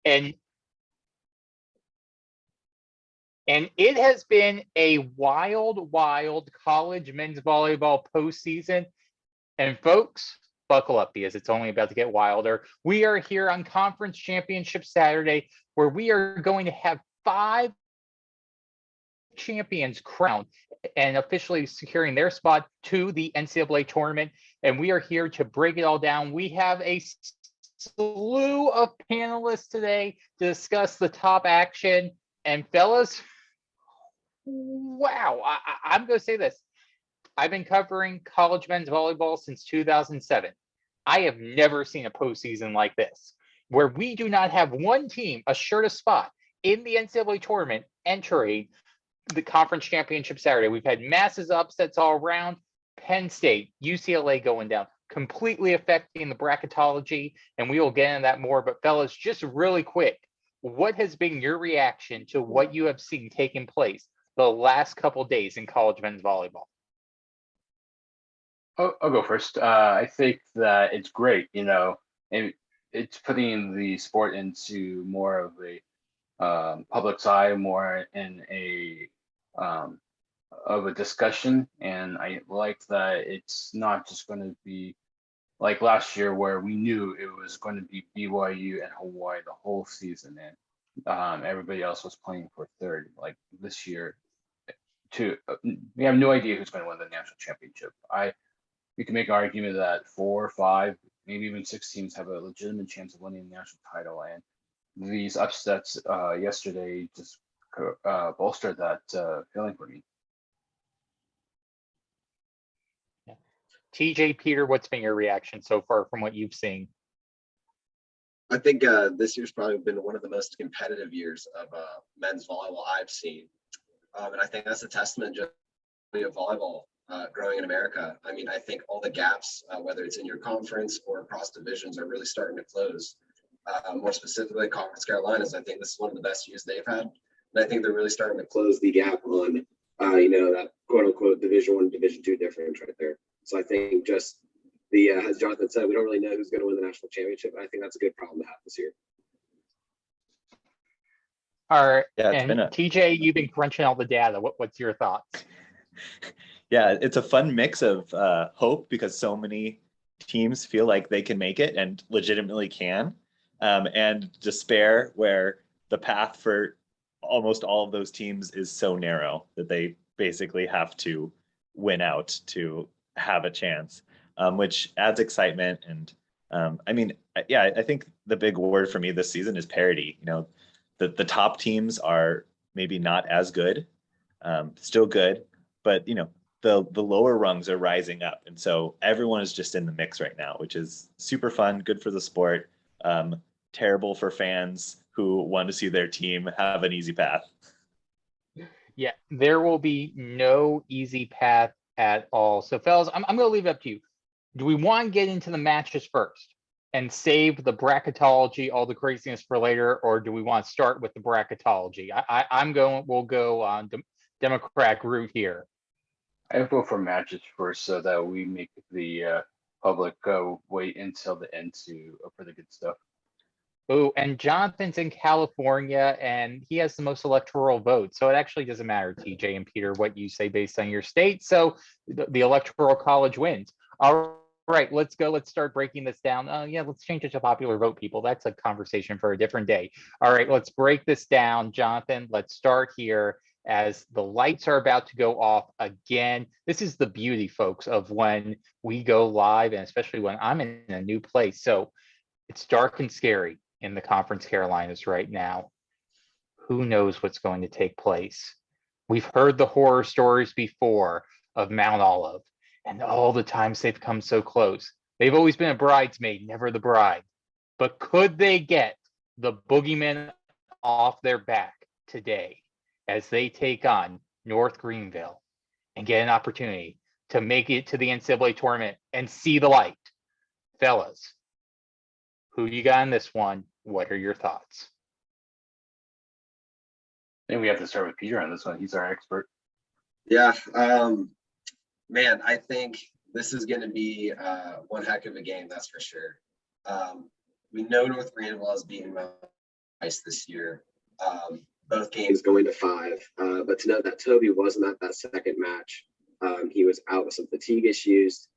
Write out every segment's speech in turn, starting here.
And it has been a wild college men's volleyball postseason. And folks, buckle up because it's only about to get wilder. We are here on Conference Championship Saturday, where we are going to have 5 champions crowned and officially securing their spot to the NCAA tournament. And we are here to break it all down. We have a slew of panelists today to discuss the top action. And fellas, wow, I'm going to say this. I've been covering college men's volleyball since 2007. I have never seen a postseason like this, where we do not have one team assured a spot in the NCAA tournament entering the conference championship Saturday. We've had massive upsets all around. Penn State, UCLA going down, completely affecting the bracketology, and we will get into that more. But fellas, just really quick, what has been your reaction to what you have seen taking place the last couple of days in college men's volleyball? I'll go first. I think that it's great, and it's putting the sport into more of a public's eye, more in a of a discussion. And I like that it's not just going to be like last year where we knew it was going to be BYU and Hawaii the whole season, and everybody else was playing for third. Like this year, we have no idea who's going to win the national championship. We can make an argument that 4 or 5, maybe even 6 teams have a legitimate chance of winning the national title, and these upsets yesterday just bolstered that feeling for me. Yeah. TJ, Peter, what's been your reaction so far from what you've seen? I think this year's probably been one of the most competitive years of men's volleyball I've seen, and I think that's a testament just of volleyball growing in America. I mean, I think all the gaps, whether it's in your conference or across divisions, are really starting to close. More specifically, Conference Carolinas, I think this is one of the best years they've had. And I think they're really starting to close the gap on, that quote unquote Division I, Division II difference right there. So I think just as Jonathan said, we don't really know who's going to win the national championship. And I think that's a good problem to have this year. All right. Yeah, and TJ, you've been crunching all the data. What's your thoughts? Yeah, it's a fun mix of hope because so many teams feel like they can make it and legitimately can, and despair where the path for almost all of those teams is so narrow that they basically have to win out to have a chance, which adds excitement. And I think the big word for me this season is parity. The top teams are maybe not as good, still good, but the lower rungs are rising up. And so everyone is just in the mix right now, which is super fun, good for the sport, terrible for fans who want to see their team have an easy path. Yeah, there will be no easy path at all. So fellas, I'm going to leave it up to you. Do we want to get into the matches first and save the bracketology, all the craziness for later, or do we want to start with the bracketology? We'll go on Democratic route here. I vote for matches first so that we make the public wait until the end for the good stuff. Oh, and Jonathan's in California and he has the most electoral votes. So it actually doesn't matter, TJ and Peter, what you say based on your state. So the electoral college wins. All right, let's go. Let's start breaking this down. Let's change it to popular vote, people. That's a conversation for a different day. All right, let's break this down. Jonathan, let's start here as the lights are about to go off again. This is the beauty, folks, of when we go live, and especially when I'm in a new place. So it's dark and scary in the Conference Carolinas right now. Who knows what's going to take place? We've heard the horror stories before of Mount Olive and all the times they've come so close. They've always been a bridesmaid, never the bride. But could they get the boogeyman off their back today as they take on North Greenville and get an opportunity to make it to the NCAA tournament and see the light? Fellas, who you got in this one? What are your thoughts? I think we have to start with Peter on this one. He's our expert. Yeah, man, I think this is going to be one heck of a game, that's for sure. We know North Greenville is beating Mount ice this year. Both games going to 5. But to know that Toby wasn't at that second match, he was out with some fatigue issues.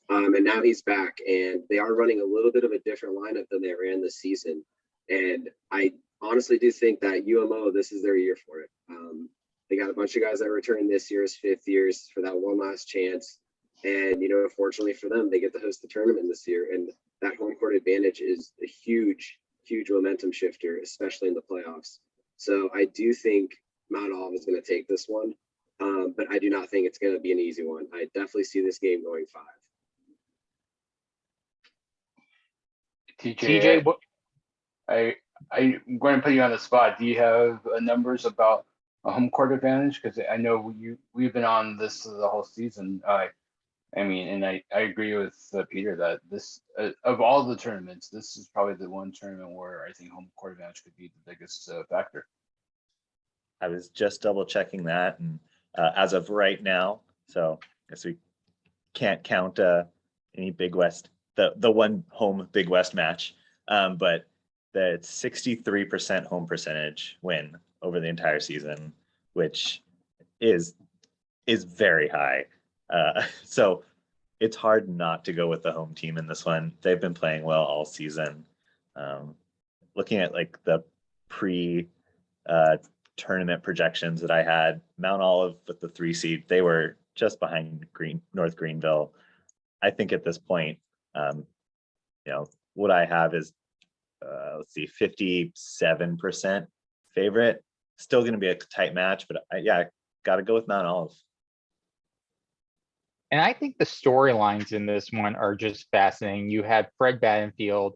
And now he's back, and they are running a little bit of a different lineup than they ran this season. And I honestly do think that UMO, this is their year for it. They got a bunch of guys that returned this year as 5th years for that one last chance. And, you know, fortunately for them, they get to host the tournament this year. And that home court advantage is a huge, huge momentum shifter, especially in the playoffs. So I do think Mount Olive is going to take this one. But I do not think it's going to be an easy one. I definitely see this game going 5. TJ, I'm going to put you on the spot. Do you have numbers about a home court advantage? Because I know we've been on this the whole season. I mean, and I agree with Peter that this of all the tournaments, this is probably the one tournament where I think home court advantage could be the biggest factor. I was just double checking that, and as of right now, so I guess we can't count any Big West, the one home Big West match, but that's 63% home percentage win over the entire season, which is very high. So it's hard not to go with the home team in this one. They've been playing well all season. Looking at like the pre tournament projections that I had, Mount Olive with the 3 seed, they were just behind North Greenville. I think at this point, you know, what I have is let's see, 57% favorite. Still going to be a tight match, but I got to go with Mount Olive. and I think the storylines in this one are just fascinating. You had Fred Battenfield,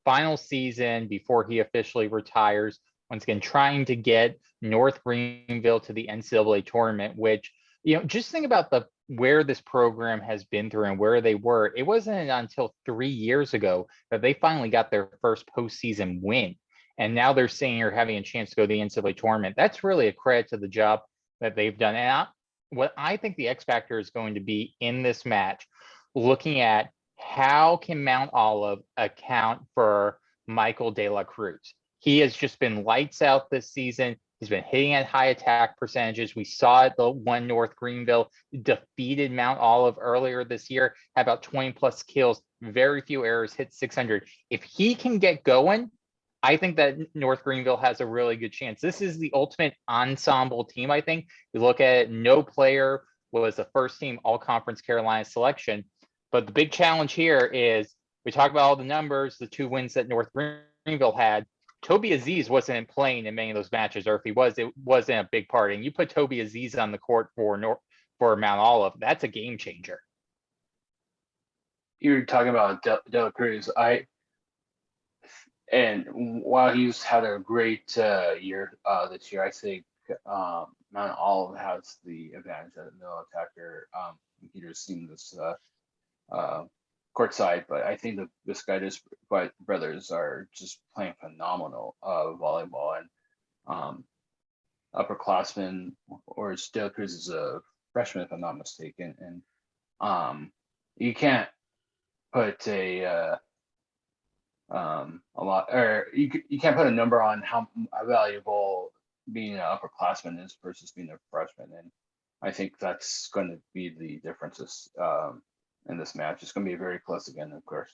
final season before he officially retires, once again trying to get North Greenville to the NCAA tournament, which, you know, just think about where this program has been through and where they were. It wasn't until 3 years ago that they finally got their first postseason win. And now they're saying you're having a chance to go to the NCAA tournament. That's really a credit to the job that they've done. And what I think the X factor is going to be in this match, looking at how can Mount Olive account for Michael De La Cruz. He has just been lights out this season. He's been hitting at high attack percentages. We saw it, the one North Greenville defeated Mount Olive earlier this year, had about 20 plus kills, very few errors, hit 600. If he can get going, I think that North Greenville has a really good chance. This is the ultimate ensemble team, I think. You look at it, no player was a first team all conference Carolina selection. But the big challenge here is we talk about all the numbers, the 2 wins that North Greenville had. Toby Aziz wasn't playing in many of those matches, or if he was, it wasn't a big part. And you put Toby Aziz on the court for Mount Olive, that's a game changer. You're talking about De La Cruz. And while he's had a great year this year, I think Mount Olive has the advantage of the middle attacker. Peter's seen this courtside, but I think the Skydis brothers are just playing phenomenal volleyball, and upperclassmen, or De La Cruz is a freshman if I'm not mistaken, and you can't put a lot, or you can't put a number on how valuable being an upperclassman is versus being a freshman, and I think that's going to be the differences in this match. It's going to be very close again, of course.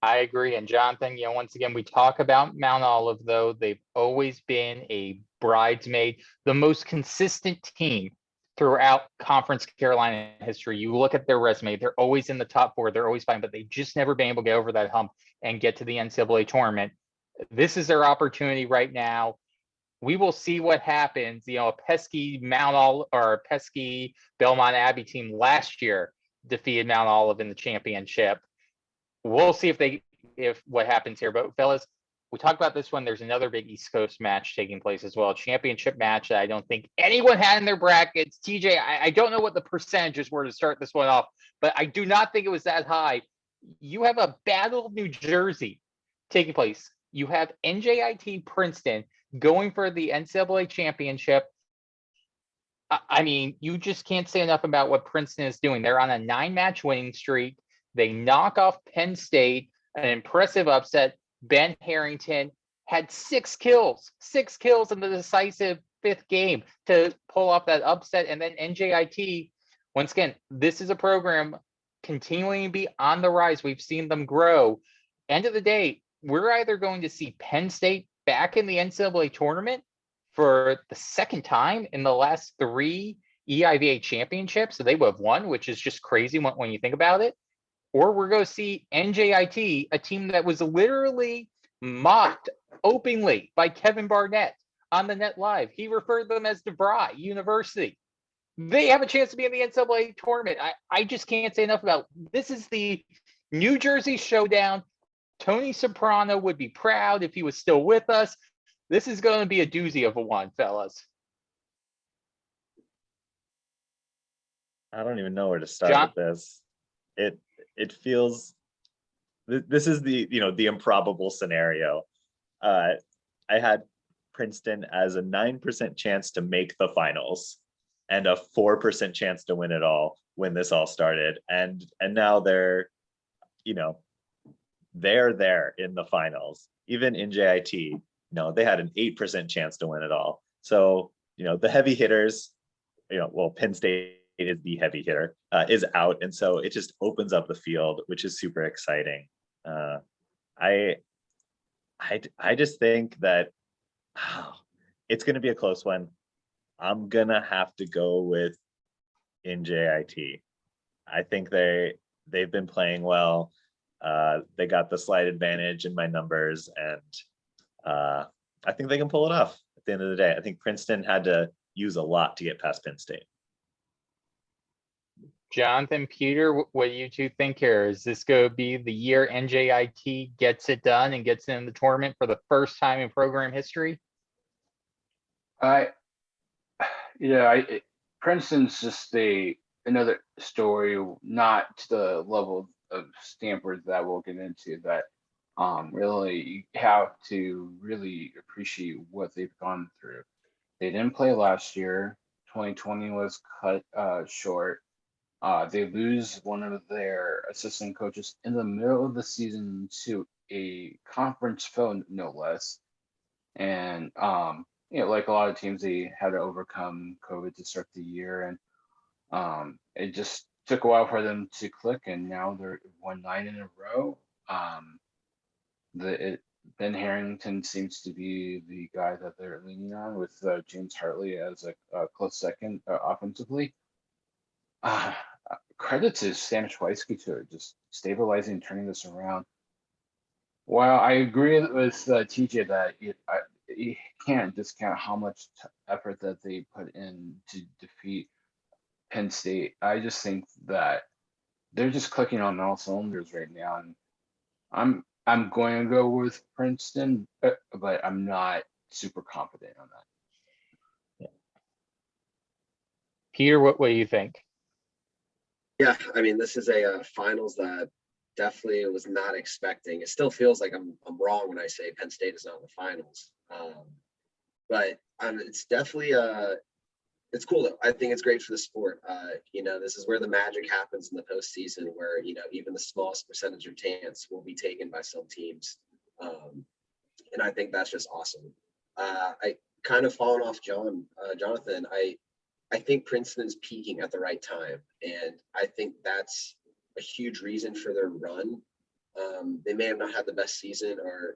I agree. And Jonathan, you know, once again, we talk about Mount Olive, though. They've always been a bridesmaid, the most consistent team throughout Conference Carolina history. You look at their resume, they're always in the top 4. They're always fine, but they've just never been able to get over that hump and get to the NCAA tournament. This is their opportunity right now. We will see what happens. You know, a pesky Mount Olive or a pesky Belmont Abbey team last year defeated Mount Olive in the championship. We'll see if what happens here. But fellas, we talked about this one. There's another big East Coast match taking place as well. A championship match that I don't think anyone had in their brackets. TJ, I don't know what the percentages were to start this one off, but I do not think it was that high. You have a Battle of New Jersey taking place. You have NJIT Princeton going for the NCAA championship. I mean, you just can't say enough about what Princeton is doing. They're on a 9-match winning streak. They knock off Penn State, an impressive upset. Ben Harrington had 6 kills in the decisive 5th game to pull off that upset. And then NJIT, once again, this is a program continuing to be on the rise. We've seen them grow. End of the day, we're either going to see Penn State back in the NCAA tournament for the 2nd time in the last 3 EIVA championships. So they would have won, which is just crazy when you think about it. Or we're going to see NJIT, a team that was literally mocked openly by Kevin Barnett on the Net Live. He referred them as DeVry University. They have a chance to be in the NCAA tournament. I just can't say enough about this. Is the New Jersey Showdown. Tony Soprano would be proud if he was still with us. This is going to be a doozy of a one, fellas. I don't even know where to start John? with this. It feels, this is the, the improbable scenario. I had Princeton as a 9% chance to make the finals and a 4% chance to win it all when this all started. And now they're there in the finals. Even in JIT, they had an 8% chance to win it all. So, the heavy hitters, Penn State is the heavy hitter, is out. And so it just opens up the field, which is super exciting. I just think that it's going to be a close one. I'm going to have to go with NJIT. I think they've been playing well. They got the slight advantage in my numbers, and I think they can pull it off at the end of the day. I think Princeton had to use a lot to get past Penn State. Jonathan, Peter, what do you two think here? Is this going to be the year NJIT gets it done and gets in the tournament for the first time in program history? Princeton's just another story, not to the level of Stanford that we'll get into, that really you have to really appreciate what they've gone through. They didn't play last year. 2020 was cut short. They lose one of their assistant coaches in the middle of the season to a conference foe, no less. And like a lot of teams, they had to overcome COVID to start the year, and it just took a while for them to click. And now they're won 9 in a row. Ben Harrington seems to be the guy that they're leaning on, with James Hartley as a close second offensively. Credit to Sam Schweisky to just stabilizing and turning this around. While I agree with TJ that you can't discount how much effort that they put in to defeat Penn State, I just think that they're just clicking on all cylinders right now, and I'm going to go with Princeton, but I'm not super confident on that. Yeah. Peter, what do you think? Yeah, I mean, this is a finals that definitely was not expecting. It still feels like I'm wrong when I say Penn State is not in the finals, but it's definitely it's cool though. I think it's great for the sport. This is where the magic happens in the postseason, where even the smallest percentage of chance will be taken by some teams, and I think that's just awesome. I kind of fallen off Jonathan. I think Princeton's peaking at the right time, and I think that's a huge reason for their run. They may have not had the best season, or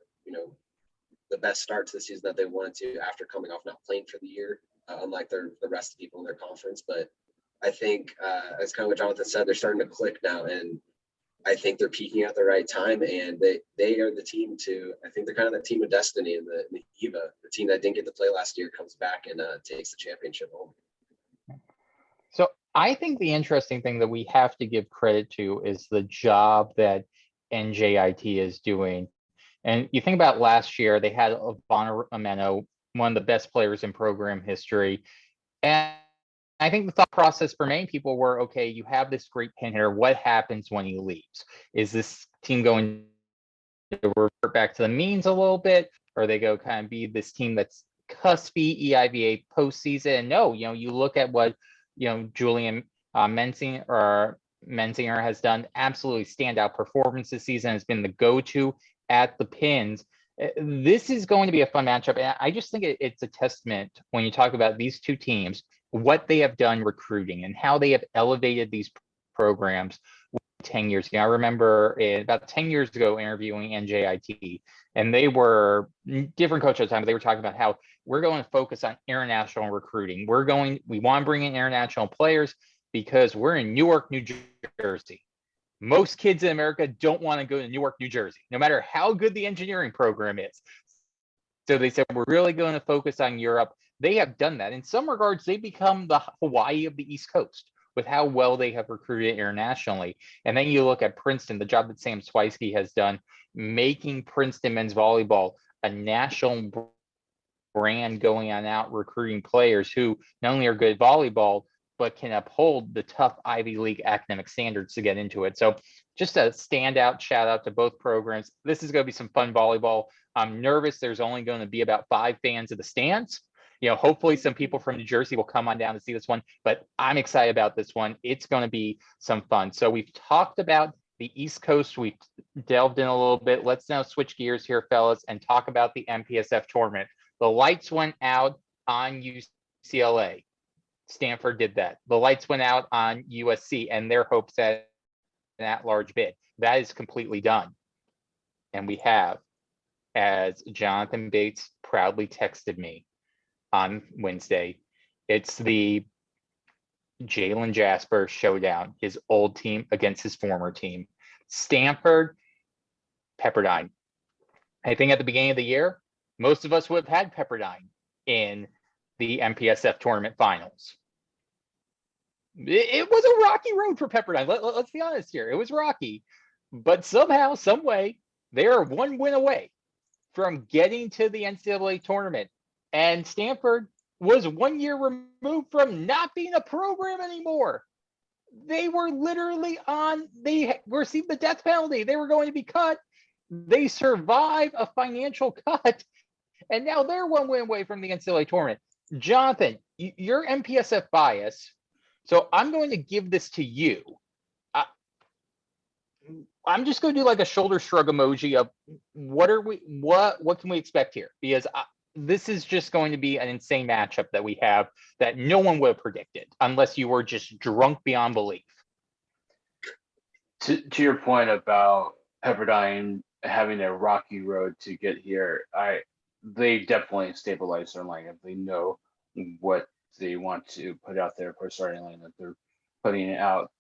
the best start to the season that they wanted to after coming off not playing for the year, unlike the rest of the people in their conference. But I think, as kind of what Jonathan said, they're starting to click now, and I think they're peaking at the right time, and they are the team to. I think they're kind of the team of destiny in the EIVA. The team that didn't get to play last year comes back and takes the championship home. So I think the interesting thing that we have to give credit to is the job that NJIT is doing. And you think about last year, they had Ivana Ameno, one of the best players in program history. And I think the thought process for many people were, okay, you have this great pin hitter. What happens when he leaves? Is this team going to revert back to the means a little bit? Or they go kind of be this team that's cuspy EIVA postseason? No, you look at what Julian Menzinger has done. Absolutely standout performance this season, has been the go-to at the pins. This is going to be a fun matchup. And I just think it's a testament when you talk about these two teams, what they have done recruiting and how they have elevated these programs 10 years ago. I remember about 10 years ago interviewing NJIT, and they were different coach at the time, but they were talking about how we're going to focus on international recruiting. We want to bring in international players because we're in Newark, New Jersey. Most kids in America don't want to go to Newark, New Jersey, no matter how good the engineering program is. So they said, we're really going to focus on Europe. They have done that. In some regards, they become the Hawaii of the East Coast with how well they have recruited internationally. And then you look at Princeton, the job that Sam Swiesky has done, making Princeton men's volleyball a national brand, going on out recruiting players who not only are good at volleyball, but can uphold the tough Ivy League academic standards to get into it. So just a standout shout out to both programs. This is going to be some fun volleyball. I'm nervous. There's only going to be about 5 fans of the stands. Hopefully some people from New Jersey will come on down to see this one, but I'm excited about this one. It's going to be some fun. So we've talked about the East Coast. We've delved in a little bit. Let's now switch gears here, fellas, and talk about the MPSF tournament. The lights went out on UCLA. Stanford did that. The lights went out on USC and their hopes at an at-large bid. That is completely done. And we have, as Jonathan Bates proudly texted me on Wednesday, it's the Jalen Jasper showdown, his old team against his former team. Stanford, Pepperdine. I think at the beginning of the year, most of us would have had Pepperdine in the MPSF tournament finals. It was a rocky road for Pepperdine. Let's be honest here. It was rocky, but somehow, some way, they are 1 win away from getting to the NCAA tournament. And Stanford was 1 year removed from not being a program anymore. They were literally they received the death penalty. They were going to be cut. They survived a financial cut. And now they're 1 win away from the NCAA tournament. Jonathan, your MPSF bias. So I'm going to give this to you. I'm just going to do like a shoulder shrug emoji of what can we expect here? Because this is just going to be an insane matchup that we have that no one would have predicted unless you were just drunk beyond belief. To your point about Pepperdine having a rocky road to get here, they definitely stabilized their lineup. They know what they want to put out there for starting lineup. They're putting out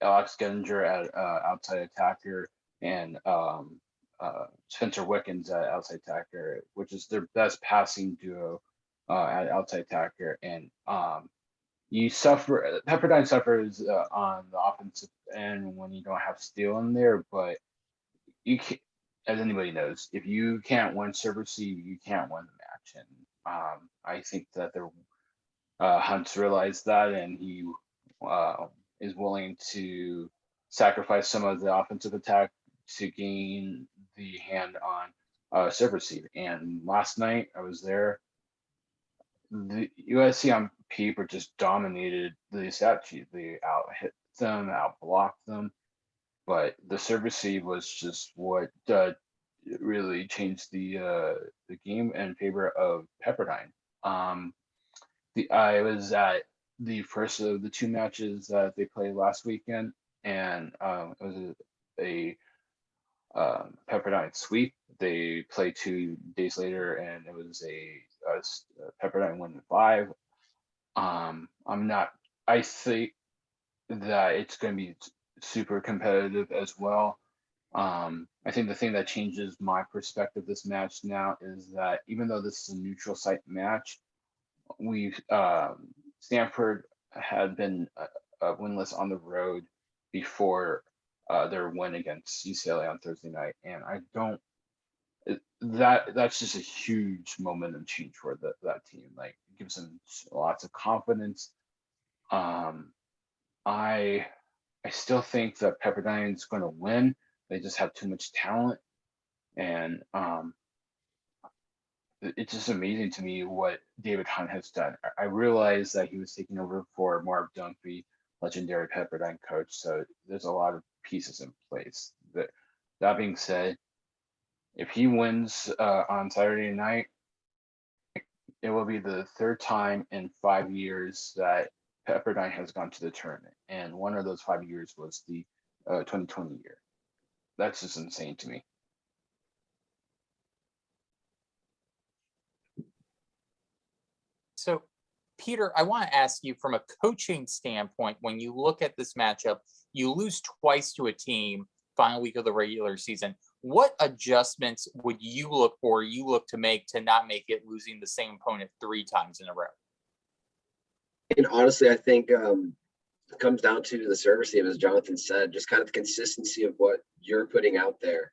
Alex Genninger at outside attacker and Spencer Wickens at outside attacker, which is their best passing duo at outside attacker. And Pepperdine suffers on the offensive end when you don't have Steele in there, but you can, as anybody knows, if you can't win serve receive, you can't win the match. And I think that Hunt's realized that, and he is willing to sacrifice some of the offensive attack to gain the hand on serve receive. And last night I was there. The USC on paper just dominated the stat sheet. They out hit them, out blocked them, but the serve receive was just what really changed the game in favor of Pepperdine. I was at the first of the 2 matches that they played last weekend, and it was a Pepperdine sweep. They played 2 days later, and it was a Pepperdine win 5. I think that it's going to be super competitive as well. I think the thing that changes my perspective this match now is that even though this is a neutral site match, Stanford had been winless on the road before their win against UCLA on Thursday night, and that's just a huge momentum change for that team. Like, it gives them lots of confidence. I still think that Pepperdine's going to win. They just have too much talent, and it's just amazing to me what David Hunt has done. I realized that he was taking over for Marv Dunphy, legendary Pepperdine coach. So there's a lot of pieces in place. That being said, if he wins on Saturday night, it will be the third time in 5 years that Pepperdine has gone to the tournament, and one of those 5 years was the 2020 year. That's just insane to me. So, Peter, I want to ask you from a coaching standpoint, when you look at this matchup, you lose twice to a team final week of the regular season. What adjustments would you look to make to not make it losing the same opponent 3 times in a row? And honestly, I think it comes down to the service team, as Jonathan said, just kind of the consistency of what you're putting out there,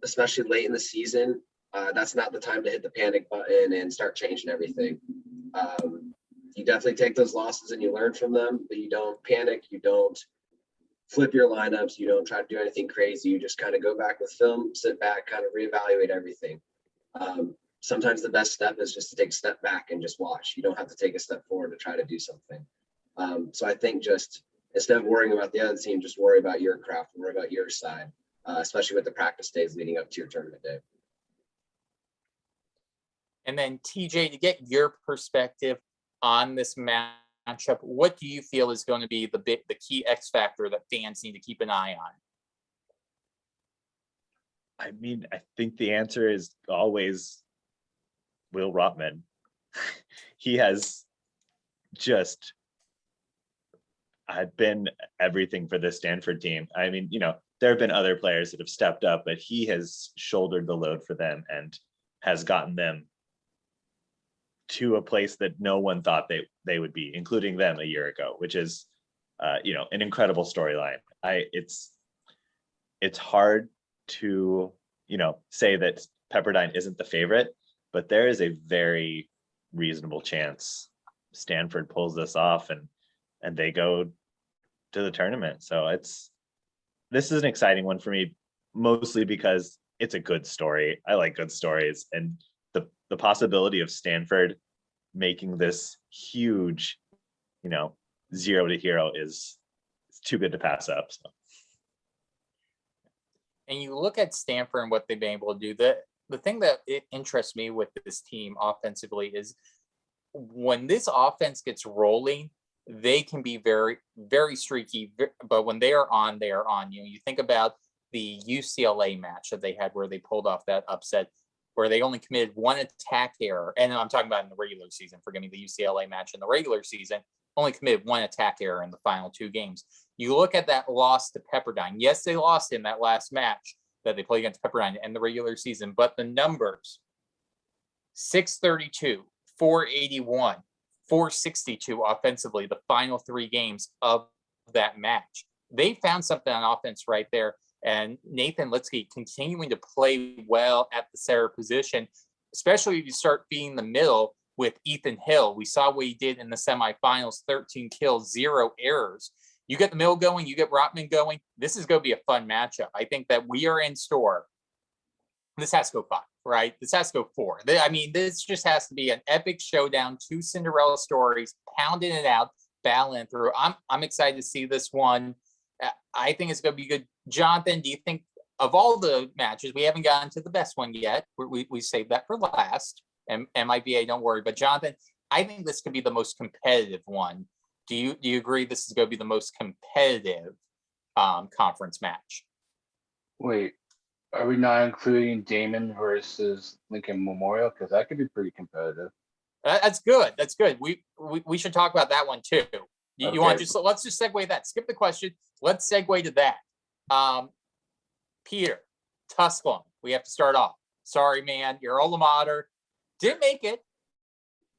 especially late in the season. That's not the time to hit the panic button and start changing everything. You definitely take those losses and you learn from them, but you don't panic. You don't flip your lineups. You don't try to do anything crazy. You just kind of go back with film, sit back, kind of reevaluate everything. Sometimes the best step is just to take a step back and just watch. You don't have to take a step forward to try to do something. So I think just instead of worrying about the other team, just worry about your craft, worry about your side, especially with the practice days leading up to your tournament day. And then TJ, to get your perspective on this matchup, what do you feel is going to be the key X factor that fans need to keep an eye on? I mean, I think the answer is always Will Rotman. He has just been everything for this Stanford team. I mean, there have been other players that have stepped up, but he has shouldered the load for them and has gotten them to a place that no one thought they would be, including them a year ago, which is, an incredible storyline. It's hard to, say that Pepperdine isn't the favorite, but there is a very reasonable chance Stanford pulls this off and they go to the tournament. So this is an exciting one for me, mostly because it's a good story. I like good stories, and the possibility of Stanford making this huge, 0 to hero is too good to pass up. So. And you look at Stanford and what they've been able to do. The thing that interests me with this team offensively is when this offense gets rolling, they can be very, very streaky. But when they are on, they are on. You think about the UCLA match that they had where they pulled off that upset, where they only committed 1 attack error. And I'm talking about in the regular season, forgive me, the UCLA match in the regular season, only committed 1 attack error in the final 2 games. You look at that loss to Pepperdine. Yes, they lost in that last match that they played against Pepperdine in the regular season, but the numbers, 632, 481, 462 offensively, the final 3 games of that match. They found something on offense right there. And Nathan Litsky continuing to play well at the center position, especially if you start feeding the middle with Ethan Hill. We saw what he did in the semifinals, 13 kills, 0 errors. You get the middle going, you get Rotman going. This is going to be a fun matchup. I think that we are in store. This has to go 5, right? This has to go 4. I mean, this just has to be an epic showdown, 2 Cinderella stories, pounding it out, battling through. I'm excited to see this one. I think it's going to be good. Jonathan, do you think of all the matches, we haven't gotten to the best one yet. We saved that for last. And MIVA, don't worry. But Jonathan, I think this could be the most competitive one. Do you agree this is going to be the most competitive conference match? Wait, are we not including Damon versus Lincoln Memorial? Because that could be pretty competitive. That's good. That's good. We should talk about that one too. You Okay. want to let's just segue that. Skip the question. Let's segue to that. Peter, Tusculum, we have to start off. Sorry, man, your alma mater didn't make it,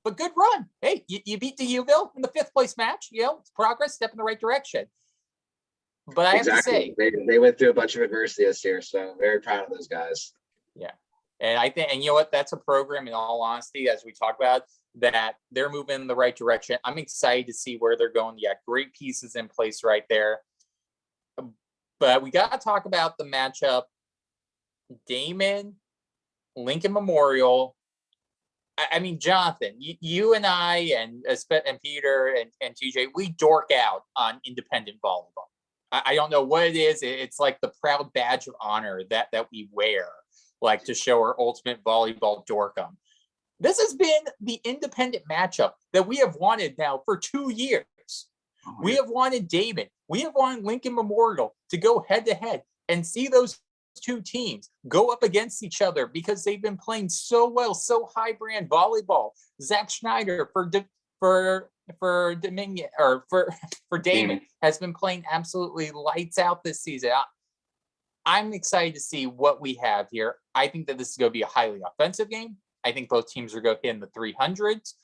but good run. Hey, you beat the Uville in the 5th place match. It's progress, step in the right direction. But I have to say, they went through a bunch of adversity this year, so very proud of those guys. Yeah, and I think, and you know what, that's a program, in all honesty, as we talk about, that they're moving in the right direction. I'm excited to see where they're going. You got great pieces in place right there. But we got to talk about the matchup. Damon, Lincoln Memorial. I mean, Jonathan, you and I and Peter and TJ, we dork out on independent volleyball. I don't know what it is. It's like the proud badge of honor that we wear, like to show our ultimate volleyball dorkum. This has been the independent matchup that we have wanted now for 2 years. We have wanted Damon. We have wanted Lincoln Memorial to go head to head and see those two teams go up against each other because they've been playing so well, so high brand volleyball. Zach Schneider for Dominion or for Damon has been playing absolutely lights out this season. I'm excited to see what we have here. I think that this is going to be a highly offensive game. I think both teams are going to hit in the 300s.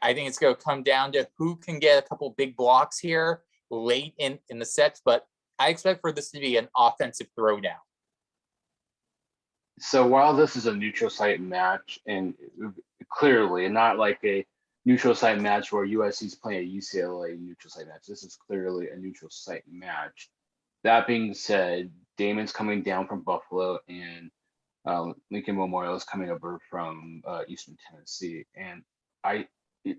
I think it's going to come down to who can get a couple big blocks here late in the sets, but I expect for this to be an offensive throwdown. So while this is a neutral site match, and clearly not like a neutral site match where USC is playing a UCLA neutral site match, this is clearly a neutral site match. That being said, Damon's coming down from Buffalo, and Lincoln Memorial is coming over from Eastern Tennessee, and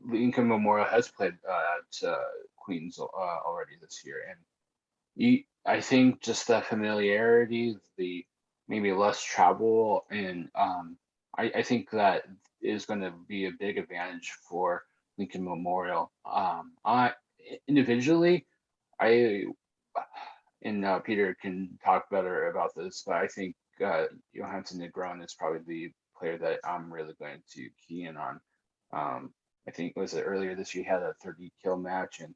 Lincoln Memorial has played at Queens already this year, and I think just the familiarity, the maybe less travel, and I think that is going to be a big advantage for Lincoln Memorial. I individually, and Peter can talk better about this, but I think Johansson Negron is probably the player that I'm really going to key in on. I think was it earlier this year he had a 30 kill match, and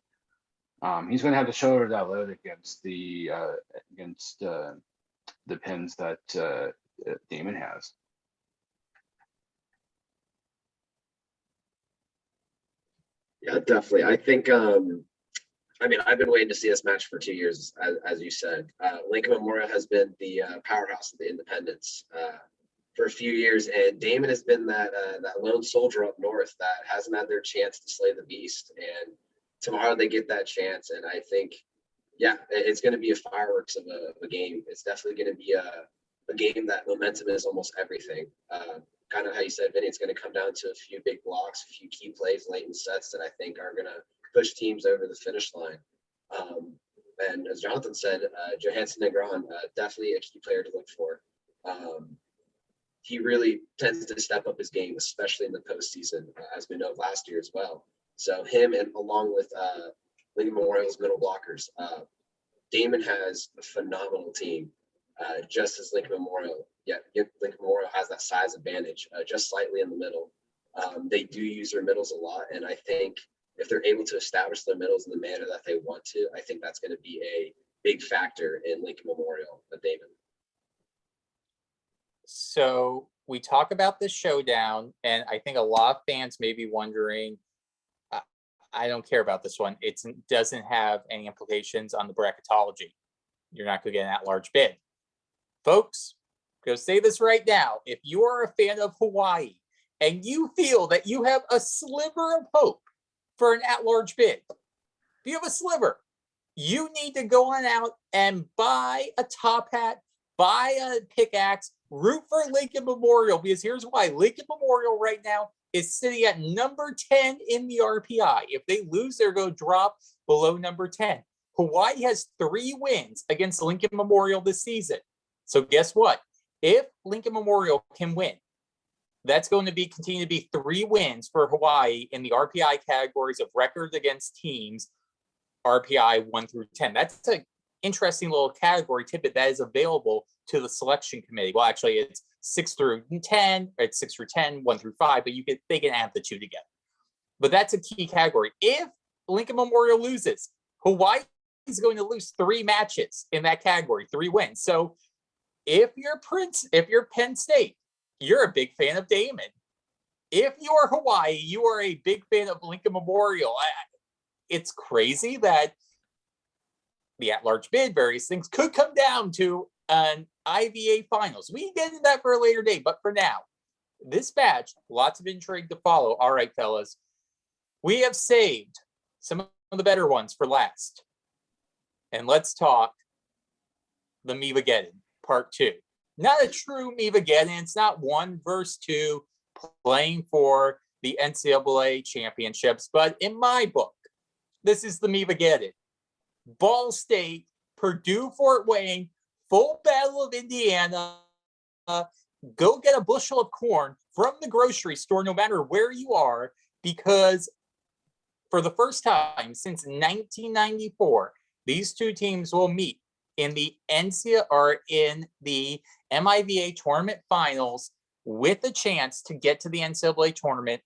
he's going to have to shoulder that load against the pins that Damon has. Yeah, definitely. I think, I mean, I've been waiting to see this match for 2 years, as you said. Lincoln Memorial has been the powerhouse of the independents for a few years, and Damon has been that lone soldier up north that hasn't had their chance to slay the beast. And tomorrow they get that chance, and I think, yeah, it's going to be a fireworks of a game. It's definitely going to be a game that momentum is almost everything. Kind of how you said, Vinny, it's going to come down to a few big blocks, a few key plays late in sets that I think are going to push teams over the finish line. And as Jonathan said, Johansson Negron, definitely a key player to look for. He really tends to step up his game, especially in the postseason, as we know last year as well. So him, and along with Lincoln Memorial's middle blockers, Damon has a phenomenal team, just as Lincoln Memorial. Yeah, Lincoln Memorial has that size advantage, just slightly in the middle. They do use their middles a lot, and I think if they're able to establish their middles in the manner that they want to, I think that's going to be a big factor in Lincoln Memorial, Damon. So we talk about this showdown, and I think a lot of fans may be wondering, I don't care about this one. It doesn't have any implications on the bracketology. You're not going to get an at-large bid. Folks, go say this right now. If you are a fan of Hawaii and you feel that you have a sliver of hope for an at-large bid, if you have a sliver, you need to go on out and buy a top hat, buy a pickaxe, root for Lincoln Memorial, because here's why. Lincoln Memorial right now is sitting at number 10 in the RPI. If they lose, they're going to drop below number 10. Hawaii has 3 wins against Lincoln Memorial this season. So guess what? If Lincoln Memorial can win, that's going to continue to be 3 wins for Hawaii in the RPI categories of records against teams, RPI 1 through 10. That's an interesting little category tidbit that is available to the selection committee. Well, actually, it's 6 through 10, it's 6 through 10, 1 through 5, but they can add the 2 together. But that's a key category. If Lincoln Memorial loses, Hawaii is going to lose 3 matches in that category, 3 wins. So if you're Penn State, you're a big fan of Damon. If you're Hawaii, you are a big fan of Lincoln Memorial. It's crazy that the at-large bid, various things could come down to an EIVA finals. We can get into that for a later date, but for now, this match, lots of intrigue to follow. All right, fellas, we have saved some of the better ones for last. And let's talk the MIVA-geddon part 2. Not a true MIVA-geddon. It's not 1 versus 2 playing for the NCAA championships, but in my book, this is the MIVA-geddon. Ball State, Purdue, Fort Wayne, full battle of Indiana. Go get a bushel of corn from the grocery store, no matter where you are, because for the first time since 1994, these two teams will meet in the NCAA or in the MIVA tournament finals with a chance to get to the NCAA tournament.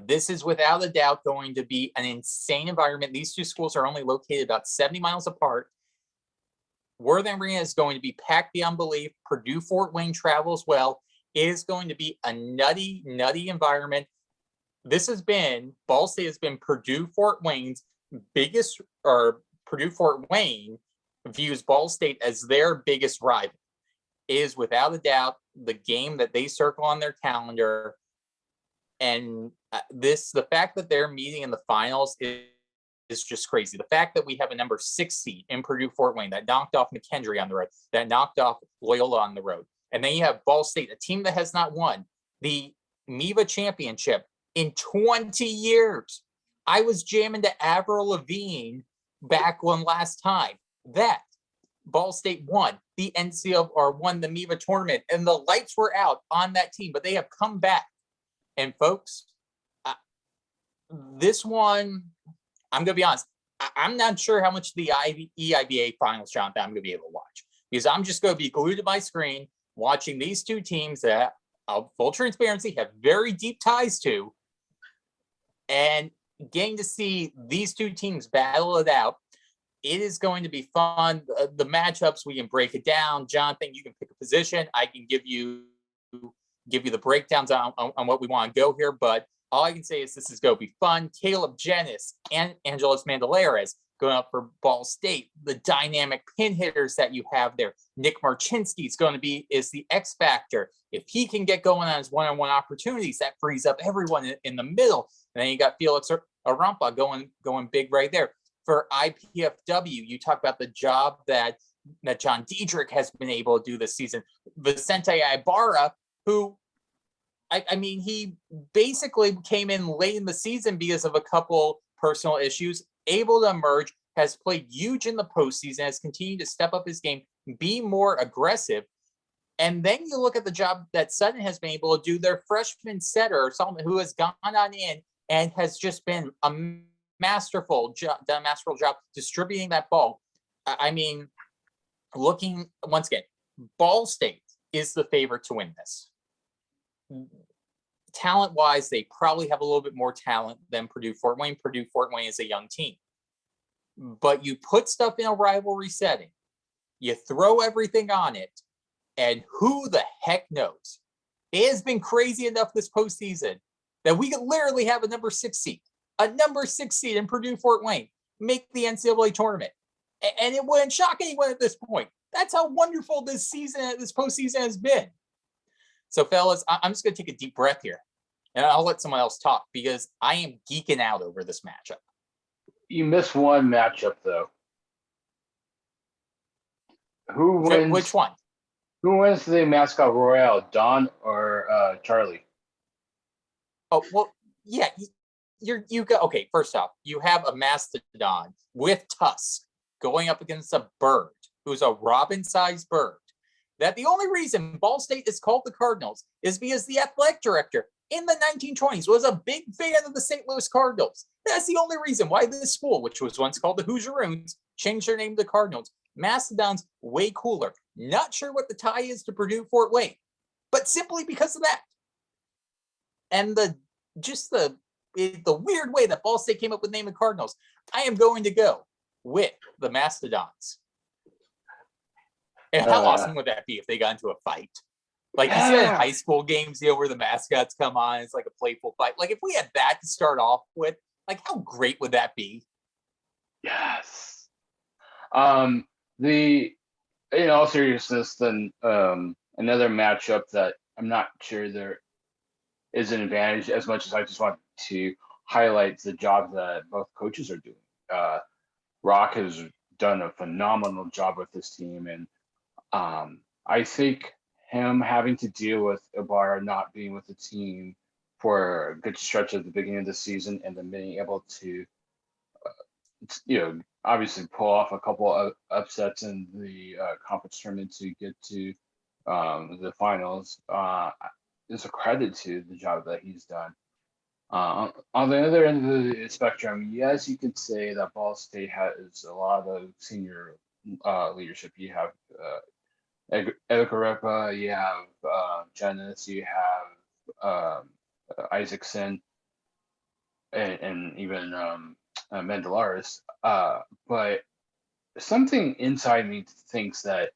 This is without a doubt going to be an insane environment. These two schools are only located about 70 miles apart. Worthing Arena is going to be packed beyond belief. Purdue Fort Wayne travel as well. It is going to be a nutty, nutty environment. This has been, Ball State has been Purdue Fort Wayne's biggest, or Purdue Fort Wayne views Ball State as their biggest rival. It is without a doubt the game that they circle on their calendar. And the fact that they're meeting in the finals is just crazy. The fact that we have a number 6 seed in Purdue Fort Wayne that knocked off McKendree on the road, that knocked off Loyola on the road. And then you have Ball State, a team that has not won the MIVA championship in 20 years. I was jamming to Avril Lavigne back one last time that Ball State won the NCAA or won the MIVA tournament, and the lights were out on that team, but they have come back. And folks, this one, I'm going to be honest, I'm not sure how much the EIVA finals, Jonathan, I'm going to be able to watch, because I'm just going to be glued to my screen watching these two teams that, full transparency, have very deep ties to, and getting to see these two teams battle it out. It is going to be fun. The matchups, we can break it down. Jonathan, you can pick a position. I can give you the breakdowns on what we want to go here, but all I can say is this is going to be fun. Caleb Janis and Angelos Mandalares going up for Ball State. The dynamic pin hitters that you have there. Nick Marchinsky is the X factor. If he can get going on his one-on-one opportunities, that frees up everyone in the middle. And then you got Felix Arampa going big right there. For IPFW, you talk about the job that John Diedrich has been able to do this season. Vicente Ibarra, who, I mean, he basically came in late in the season because of a couple personal issues, able to emerge, has played huge in the postseason, has continued to step up his game, be more aggressive. And then you look at the job that Sutton has been able to do, their freshman setter, someone who has gone on in and has just been a masterful job distributing that ball. I mean, looking once again, Ball State is the favorite to win this. Talent-wise, they probably have a little bit more talent than Purdue Fort Wayne. Purdue Fort Wayne is a young team. But you put stuff in a rivalry setting, you throw everything on it, and who the heck knows? It has been crazy enough this postseason that we could literally have a number 6 seed in Purdue Fort Wayne make the NCAA tournament. And it wouldn't shock anyone at this point. That's how wonderful this postseason has been. So, fellas, I'm just going to take a deep breath here, and I'll let someone else talk because I am geeking out over this matchup. You missed one matchup, though. Who wins? Which one? Who wins the mascot royale, Don or Charlie? Oh, well, yeah. You go. Okay, first off, you have a mastodon with tusks going up against a bird who's a robin-sized bird. That the only reason Ball State is called the Cardinals is because the athletic director in the 1920s was a big fan of the St. Louis Cardinals. That's the only reason why this school, which was once called the Hoosieroons, changed their name to the Cardinals. Mastodon's way cooler. Not sure what the tie is to Purdue Fort Wayne, but simply because of that. And the weird way that Ball State came up with the name of Cardinals, I am going to go with the Mastodons. And how awesome would that be if they got into a fight? Like you said in high school games, where the mascots come on, it's like a playful fight. Like if we had that to start off with, like how great would that be? Yes. In all seriousness, then another matchup that I'm not sure there is an advantage as much as I just want to highlight the job that both coaches are doing. Rock has done a phenomenal job with this team, and I think him having to deal with Ibarra not being with the team for a good stretch at the beginning of the season and then being able to, obviously pull off a couple of upsets in the conference tournament to get to the finals. It's a credit to the job that he's done. On the other end of the spectrum, yes, you could say that Ball State has a lot of senior leadership. You have Edekarepa, you have Janice, you have Isaacson, and even Mandelaris. But something inside me thinks that,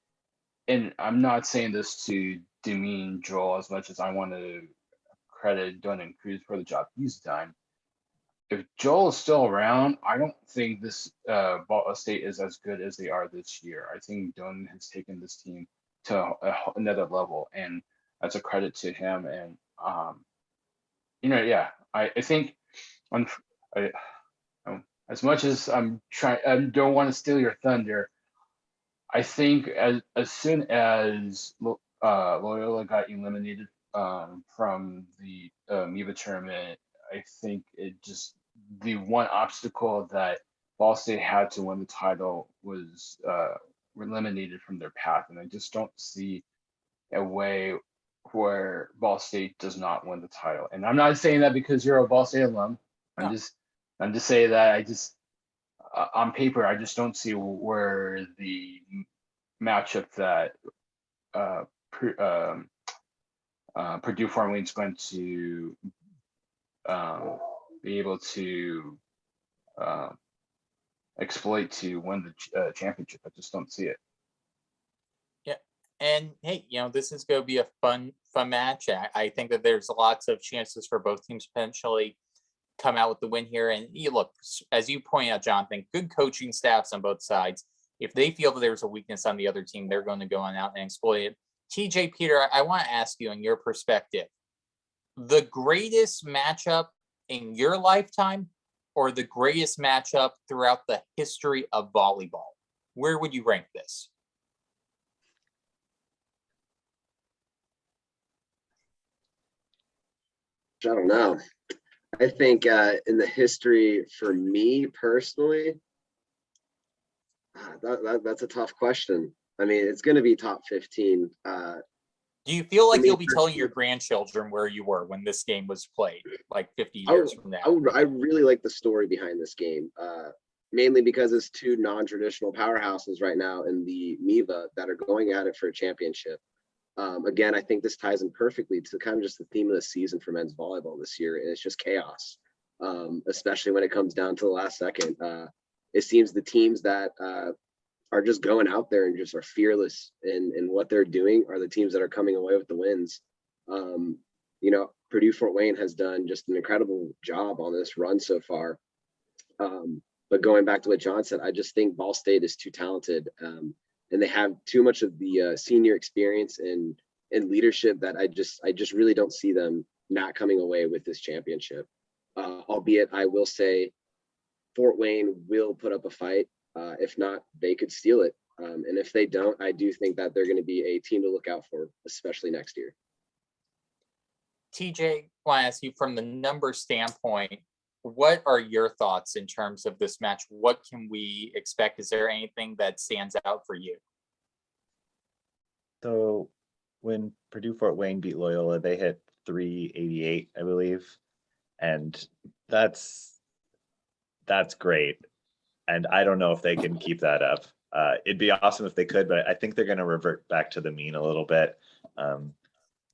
and I'm not saying this to demean Joel as much as I want to credit Dunn Cruz for the job he's done. If Joel is still around, I don't think this Ball State is as good as they are this year. I think Dunn has taken this team to another level, and that's a credit to him. And yeah, I think as much as I don't want to steal your thunder. I think as soon as Loyola got eliminated from the MIVA tournament, I think the one obstacle that Ball State had to win the title was eliminated from their path, and I just don't see a way where Ball State does not win the title. And I'm not saying that because you're a Ball State alum. I'm just saying that on paper, I just don't see where the matchup that Purdue Fort Wayne's going to be able to exploit to win the championship. I just don't see it. Yeah, and hey, this is going to be a fun match. I think that there's lots of chances for both teams potentially come out with the win here. And you look, as you point out, Jonathan, good coaching staffs on both sides. If they feel that there's a weakness on the other team, they're going to go on out and exploit it. TJ, Peter, I want to ask you, in your perspective, the greatest matchup in your lifetime or the greatest matchup throughout the history of volleyball? Where would you rank this? I don't know. I think in the history for me personally, that's a tough question. I mean, it's going to be top 15. Do you feel like you'll be telling your grandchildren where you were when this game was played, like 50 years from now? I really like the story behind this game, mainly because it's two non-traditional powerhouses right now in the MIVA that are going at it for a championship. Again, I think this ties in perfectly to kind of just the theme of the season for men's volleyball this year. It's just chaos, especially when it comes down to the last second. It seems the teams that are just going out there and just are fearless in what they're doing are the teams that are coming away with the wins. Purdue Fort Wayne has done just an incredible job on this run so far. But going back to what John said, I just think Ball State is too talented. And they have too much of the senior experience and leadership that I just really don't see them not coming away with this championship. Albeit, I will say, Fort Wayne will put up a fight. If not, they could steal it. And if they don't, I do think that they're going to be a team to look out for, especially next year. TJ, I want to ask you from the number standpoint, what are your thoughts in terms of this match? What can we expect? Is there anything that stands out for you? So when Purdue Fort Wayne beat Loyola, they hit 388, I believe. And that's great. And I don't know if they can keep that up. It'd be awesome if they could, but I think they're going to revert back to the mean a little bit.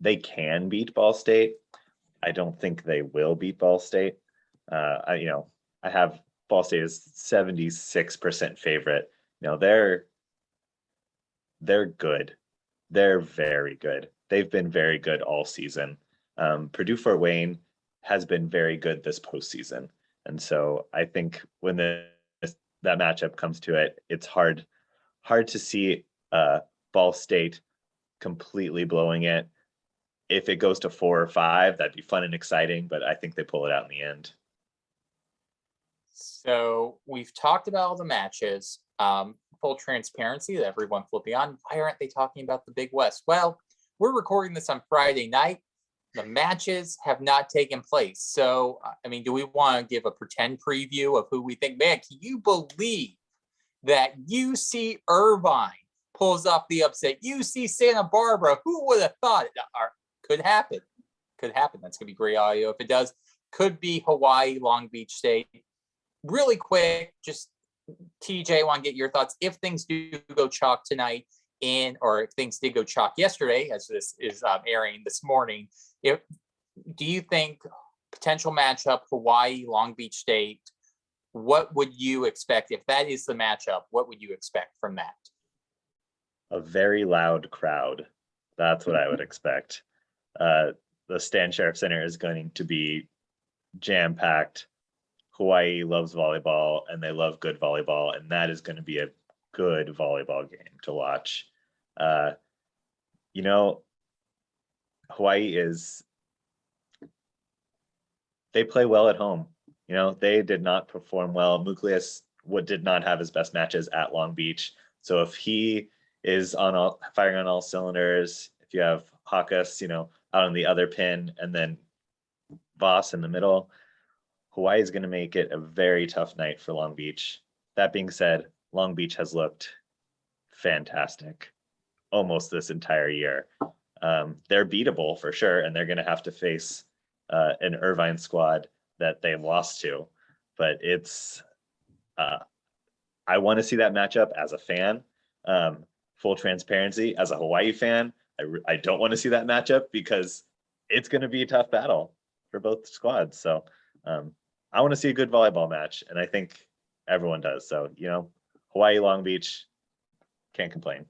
They can beat Ball State. I don't think they will beat Ball State. I have Ball State as 76% favorite. They're good. They're very good. They've been very good all season. Purdue Fort Wayne has been very good this postseason. And so I think when that matchup comes to it, it's hard to see Ball State completely blowing it. If it goes to 4 or 5, that'd be fun and exciting, but I think they pull it out in the end. So we've talked about all the matches. Full transparency that everyone flipping on. Why aren't they talking about the Big West? Well, we're recording this on Friday night. The matches have not taken place. So, do we want to give a pretend preview of who we think? Man, can you believe that UC Irvine pulls off the upset. UC Santa Barbara, who would have thought it? Could happen. Could happen. That's going to be great audio if it does. Could be Hawaii, Long Beach State. Really quick, just TJ, I want to get your thoughts. If things do go chalk tonight, or if things did go chalk yesterday, as this is airing this morning, do you think potential matchup Hawaii, Long Beach State? What would you expect if that is the matchup? What would you expect from that? A very loud crowd. That's what I would expect. The Stan Sheriff Center is going to be jam-packed. Hawaii loves volleyball and they love good volleyball, and that is going to be a good volleyball game to watch. Hawaii they play well at home. They did not perform well. Muklias did not have his best matches at Long Beach. So if he is firing on all cylinders, if you have Hakas, out on the other pin, and then Voss in the middle, Hawaii is going to make it a very tough night for Long Beach. That being said, Long Beach has looked fantastic almost this entire year. They're beatable for sure, and they're going to have to face an Irvine squad that they lost to. But I want to see that matchup as a fan. Full transparency, as a Hawaii fan, I don't want to see that matchup because it's going to be a tough battle for both squads. So I want to see a good volleyball match, and I think everyone does. So, Hawaii, Long Beach, can't complain.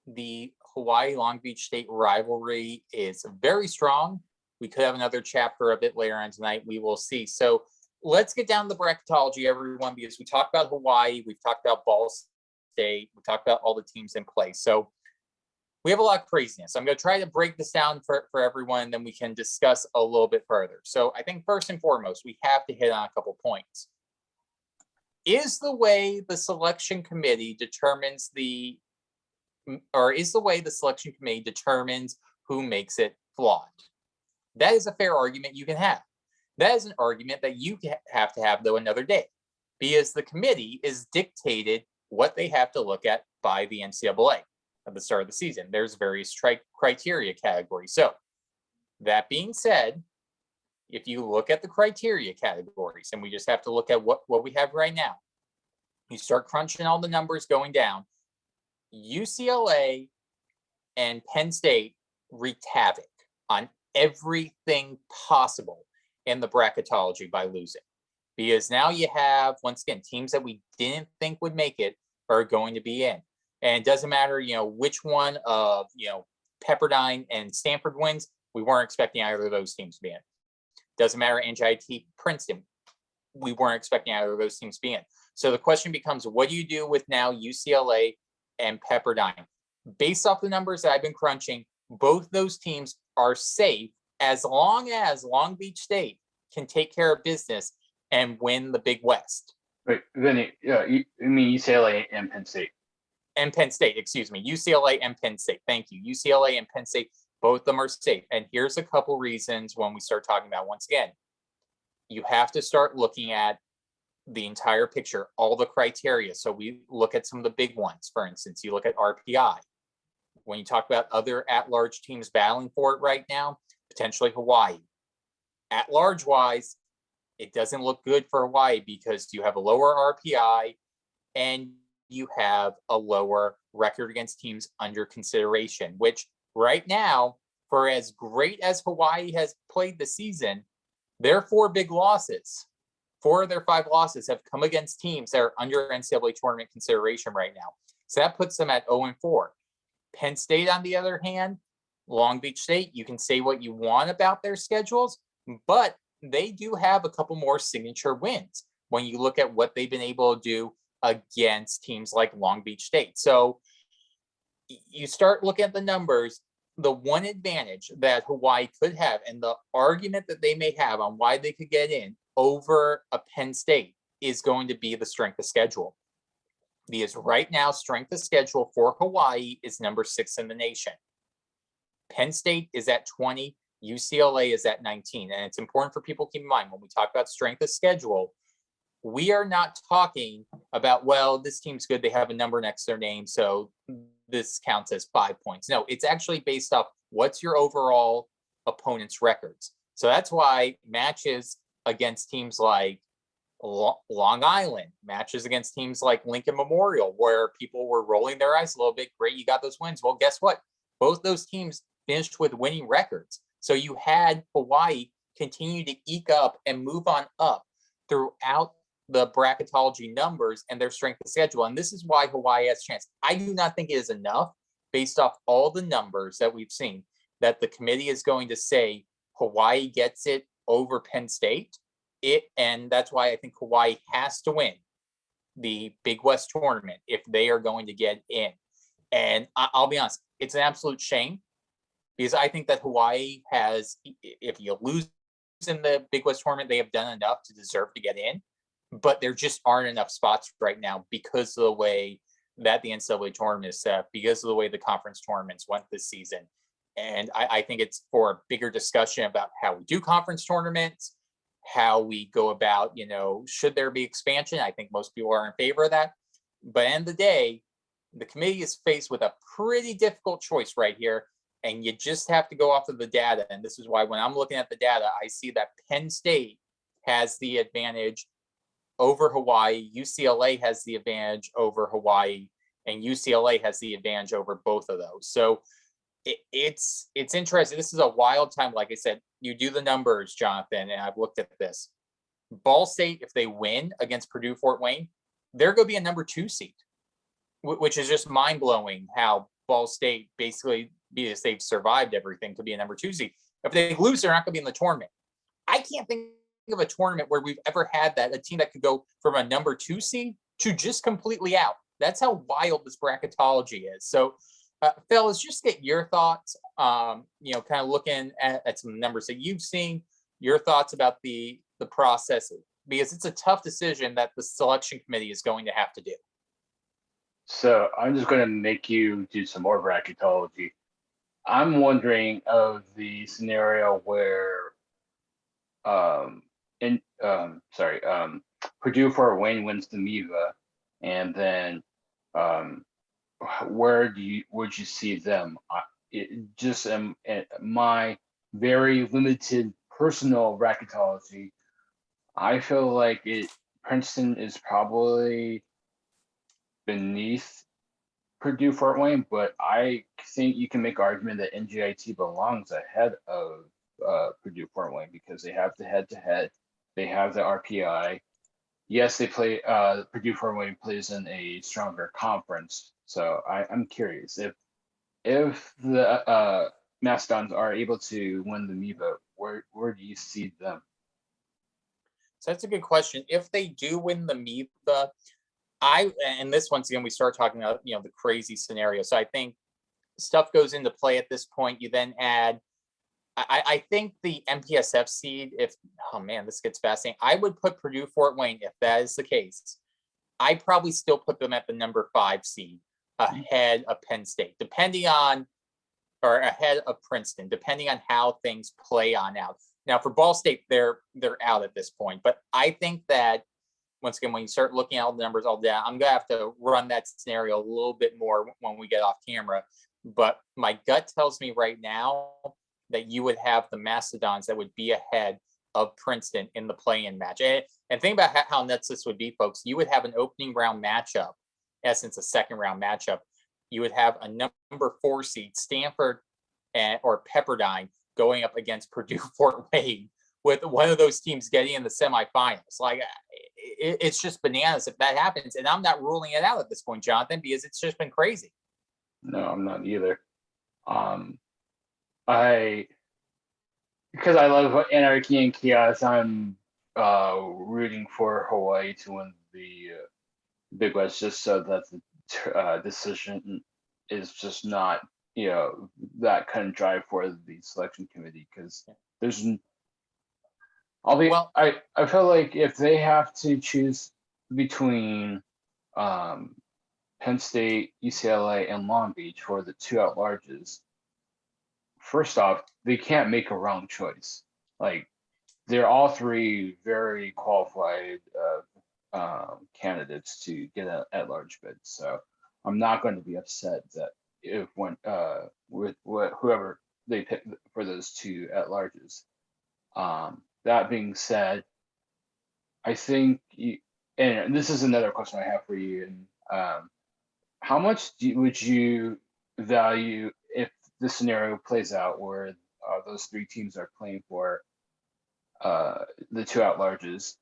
The Hawaii Long Beach State rivalry is very strong. We could have another chapter a bit later on tonight. We will see. So let's get down to the bracketology, everyone, because we talked about Hawaii, we've talked about Ball State, we talked about all the teams in play. So we have a lot of craziness. I'm going to try to break this down for everyone, and then we can discuss a little bit further. So I think first and foremost, we have to hit on a couple points. Is the way the selection committee determines who makes it flawed? That is a fair argument you can have. That is an argument that you have to have, though, another day, because the committee is dictated what they have to look at by the NCAA at the start of the season. There's various criteria categories. So that being said, if you look at the criteria categories, and we just have to look at what we have right now, you start crunching all the numbers going down, UCLA and Penn State wreaked havoc on everything possible in the bracketology by losing. Because now you have, once again, teams that we didn't think would make it are going to be in. And it doesn't matter, which one of, Pepperdine and Stanford wins. We weren't expecting either of those teams to be in. Doesn't matter, NJIT, Princeton. We weren't expecting either of those teams to be in. So the question becomes, what do you do with now UCLA and Pepperdine? Based off the numbers that I've been crunching, both those teams are safe as long as Long Beach State can take care of business and win the Big West. Wait, Vinny, you mean UCLA and Penn State? And Penn State, excuse me, UCLA and Penn State. Thank you. UCLA and Penn State, both of them are safe. And here's a couple reasons when we start talking about, once again, you have to start looking at the entire picture, all the criteria. So we look at some of the big ones. For instance, you look at RPI. When you talk about other at-large teams battling for it right now, potentially Hawaii. At-large wise, it doesn't look good for Hawaii because you have a lower RPI and you have a lower record against teams under consideration, which right now, for as great as Hawaii has played the season, their 4 big losses, 4 of their 5 losses have come against teams that are under NCAA tournament consideration right now. So that puts them at 0-4. Penn State, on the other hand, Long Beach State, you can say what you want about their schedules, but they do have a couple more signature wins when you look at what they've been able to do against teams like Long Beach State. So you start looking at the numbers, the one advantage that Hawaii could have and the argument that they may have on why they could get in over a Penn State is going to be the strength of schedule. Because right now, strength of schedule for Hawaii is number 6 in the nation. Penn State is at 20, UCLA is at 19. And it's important for people to keep in mind when we talk about strength of schedule, we are not talking about, well, this team's good, they have a number next to their name, so this counts as 5 points. No, it's actually based off what's your overall opponent's records. So that's why matches against teams like Long Island, matches against teams like Lincoln Memorial, where people were rolling their eyes a little bit, great, you got those wins. Well, guess what? Both those teams finished with winning records. So you had Hawaii continue to eke up and move on up throughout the bracketology numbers and their strength of schedule. And this is why Hawaii has a chance. I do not think it is enough, based off all the numbers that we've seen, that the committee is going to say Hawaii gets it over Penn State. And that's why I think Hawaii has to win the Big West tournament if they are going to get in. And I'll be honest, it's an absolute shame, because I think that Hawaii has, if you lose in the Big West tournament, they have done enough to deserve to get in. But there just aren't enough spots right now because of the way that the NCAA tournament is set, because of the way the conference tournaments went this season. And I think it's for a bigger discussion about how we do conference tournaments, how we go about, should there be expansion? I think most people are in favor of that. But at the end of the day, the committee is faced with a pretty difficult choice right here. And you just have to go off of the data. And this is why when I'm looking at the data, I see that Penn State has the advantage over Hawaii, UCLA has the advantage over Hawaii, and UCLA has the advantage over both of those. So it's interesting. This is a wild time. Like I said, you do the numbers, Jonathan, and I've looked at this. Ball State, if they win against Purdue Fort Wayne, they're going to be a number 2 seed, which is just mind blowing how Ball State basically, because they've survived everything, to be a number 2 seed. If they lose, they're not going to be in the tournament. I can't think of a tournament where we've ever had that, a team that could go from a number 2 seed to just completely out. That's how wild this bracketology is. So, fellas, just get your thoughts, kind of looking at some numbers that you've seen, your thoughts about the process, because it's a tough decision that the selection committee is going to have to do. So I'm just going to make you do some more bracketology. I'm wondering of the scenario where Purdue Fort Wayne wins the MIVA, and then where would you see them? My very limited personal bracketology, I feel like Princeton is probably beneath Purdue Fort Wayne, but I think you can make an argument that NJIT belongs ahead of Purdue Fort Wayne because they have the head-to-head, they have the RPI. Yes, they play. Purdue Fort Wayne plays in a stronger conference, so I'm curious if the Mastodons are able to win the MIVA, where do you see them? So that's a good question. If they do win the MIVA, and this, once again, we start talking about, the crazy scenario. So I think stuff goes into play at this point. You then add, I think the MPSF seed, this gets fascinating. I would put Purdue Fort Wayne, if that is the case. I probably still put them at the number 5 seed ahead of Penn State, or ahead of Princeton, depending on how things play on out. Now for Ball State, they're out at this point, but I think that once again, when you start looking at all the numbers, all that, I'm gonna have to run that scenario a little bit more when we get off camera. But my gut tells me right now that you would have the Mastodons that would be ahead of Princeton in the play-in match. And think about how nuts this would be, folks. You would have an opening round matchup, in essence, a second round matchup. You would have a number 4 seed, Stanford or Pepperdine, going up against Purdue Fort Wayne, with one of those teams getting in the semifinals. Like, it's just bananas if that happens. And I'm not ruling it out at this point, Jonathan, because it's just been crazy. No, I'm not either. Because I love anarchy and chaos, I'm rooting for Hawaii to win the Big West, just so that the decision is just not that kind of drive for the selection committee, because there's I feel like if they have to choose between Penn State, UCLA, and Long Beach for the 2 at-larges, first off, they can't make a wrong choice. Like, they're all 3 very qualified candidates to get at large bids. So I'm not going to be upset that if when with whoever they pick for those two at larges. That being said, I think and this is another question I have for you. And how much would you value if the scenario plays out where those three teams are playing for the two at larges?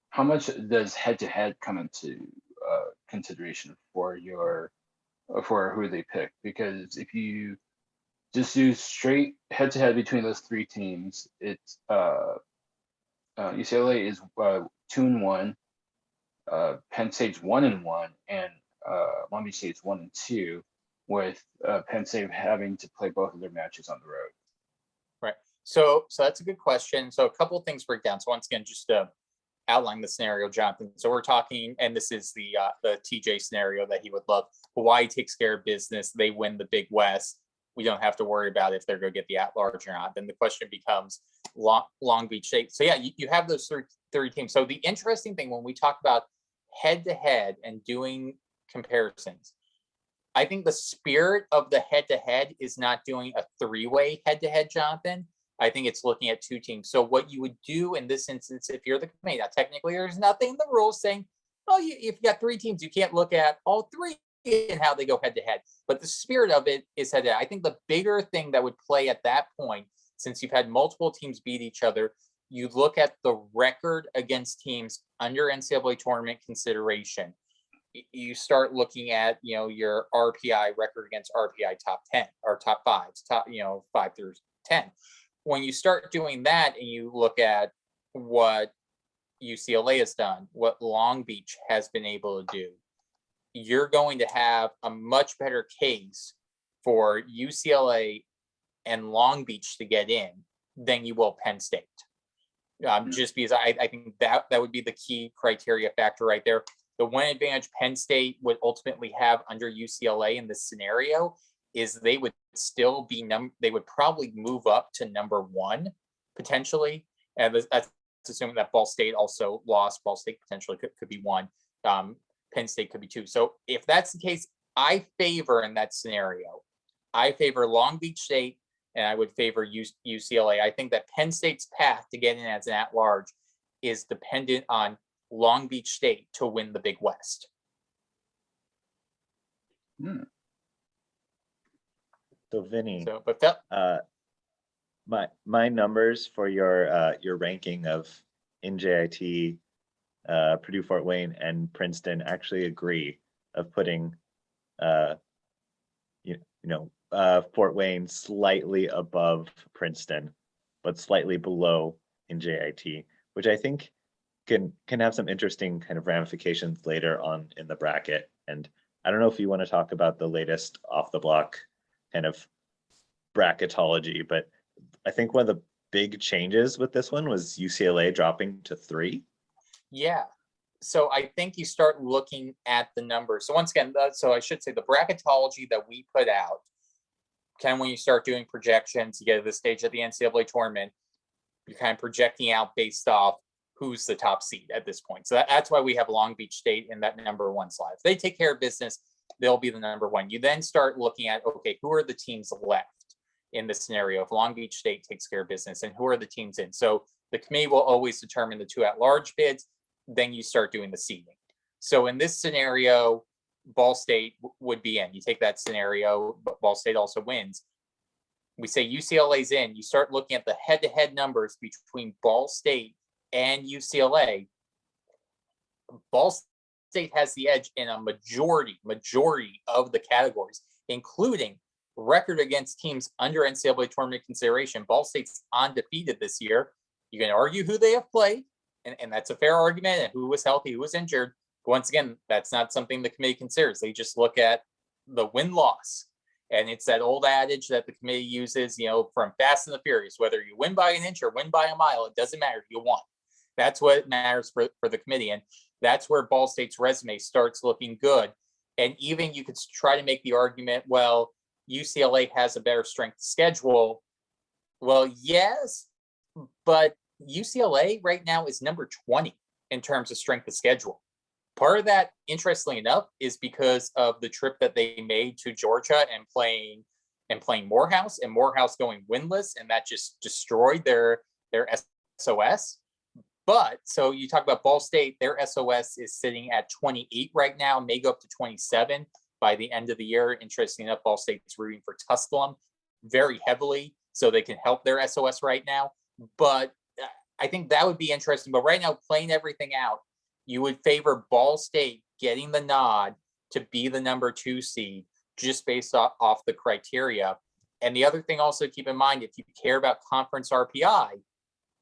How much does head-to-head come into consideration for who they pick? Because if you just do straight head-to-head between those three teams, it's UCLA is 2-1, Penn State's 1-1, and Long Beach State's 1-2, with Penn State having to play both of their matches on the road. Right. So that's a good question. So a couple of things break down. So once again, just to outline the scenario, Jonathan. So we're talking, and this is the TJ scenario that he would love. Hawaii takes care of business. They win the Big West. We don't have to worry about if they're going to get the at-large or not. Then the question becomes Long Beach State. So yeah, you have those three teams. So the interesting thing when we talk about head-to-head and doing comparisons, I think the spirit of the head-to-head is not doing a three-way head-to-head, Jonathan. I think it's looking at two teams. So what you would do in this instance, if you're the committee, now technically there's nothing in the rules saying, oh, if you got three teams, you can't look at all three and how they go head to head. But the spirit of it is head to head. I think the bigger thing that would play at that point, since you've had multiple teams beat each other, you look at the record against teams under NCAA tournament consideration. You start looking at, your RPI record against RPI top 10 or top fives, 5 through 10. When you start doing that and you look at what UCLA has done, what Long Beach has been able to do, you're going to have a much better case for UCLA and Long Beach to get in than you will Penn State. Just because I think that would be the key criteria factor right there. The one advantage Penn State would ultimately have under UCLA in this scenario is they would still be they would probably move up to number one potentially, and that's assuming that Ball State also lost. Ball State potentially could be one. Penn State could be two. So if that's the case, I favor in that scenario, I favor Long Beach State, and I would favor UCLA. I think that Penn State's path to getting as an at-large is dependent on Long Beach State to win the Big West. So Vinny, but that my numbers for your ranking of NJIT, Purdue, Fort Wayne, and Princeton actually agree of putting Fort Wayne slightly above Princeton, but slightly below NJIT, which I think can have some interesting kind of ramifications later on in the bracket. And I don't know if you want to talk about the latest off the block kind of bracketology, but I think one of the big changes with this one was UCLA dropping to 3. Yeah. So I think you start looking at the numbers. So once again, so I should say the bracketology that we put out, when you start doing projections, you get to this stage of the NCAA tournament, you're kind of projecting out based off who's the top seed at this point. So that's why we have Long Beach State in that number 1 slot. If they take care of business, they'll be the number 1. You then start looking at, okay, who are the teams left in this scenario if Long Beach State takes care of business, and who are the teams in? So the committee will always determine the 2 at-large bids. Then you start doing the seeding. So in this scenario, Ball State would be in. You take that scenario, but Ball State also wins. We say UCLA's in. You start looking at the head-to-head numbers between Ball State and UCLA. Ball State has the edge in a majority of the categories, including record against teams under NCAA tournament consideration. Ball State's undefeated this year. You can argue who they have played, and that's a fair argument, and who was healthy, who was injured. But once again, that's not something the committee considers. They just look at the win-loss. And it's that old adage that the committee uses, from Fast and the Furious, whether you win by an inch or win by a mile, it doesn't matter. You won. That's what matters for the committee. And that's where Ball State's resume starts looking good. And even you could try to make the argument, well, UCLA has a better strength schedule. Well, yes, but UCLA right now is number 20 in terms of strength of schedule. Part of that, interestingly enough, is because of the trip that they made to Georgia and playing Morehouse, and Morehouse going winless, and that just destroyed their SOS. But so you talk about Ball State, their SOS is sitting at 28 right now, may go up to 27 by the end of the year. Interesting enough, Ball State's rooting for Tusculum very heavily, so they can help their SOS right now. But I think that would be interesting. But right now, playing everything out, you would favor Ball State getting the nod to be the number 2 seed just based off the criteria. And the other thing also keep in mind, if you care about conference RPI,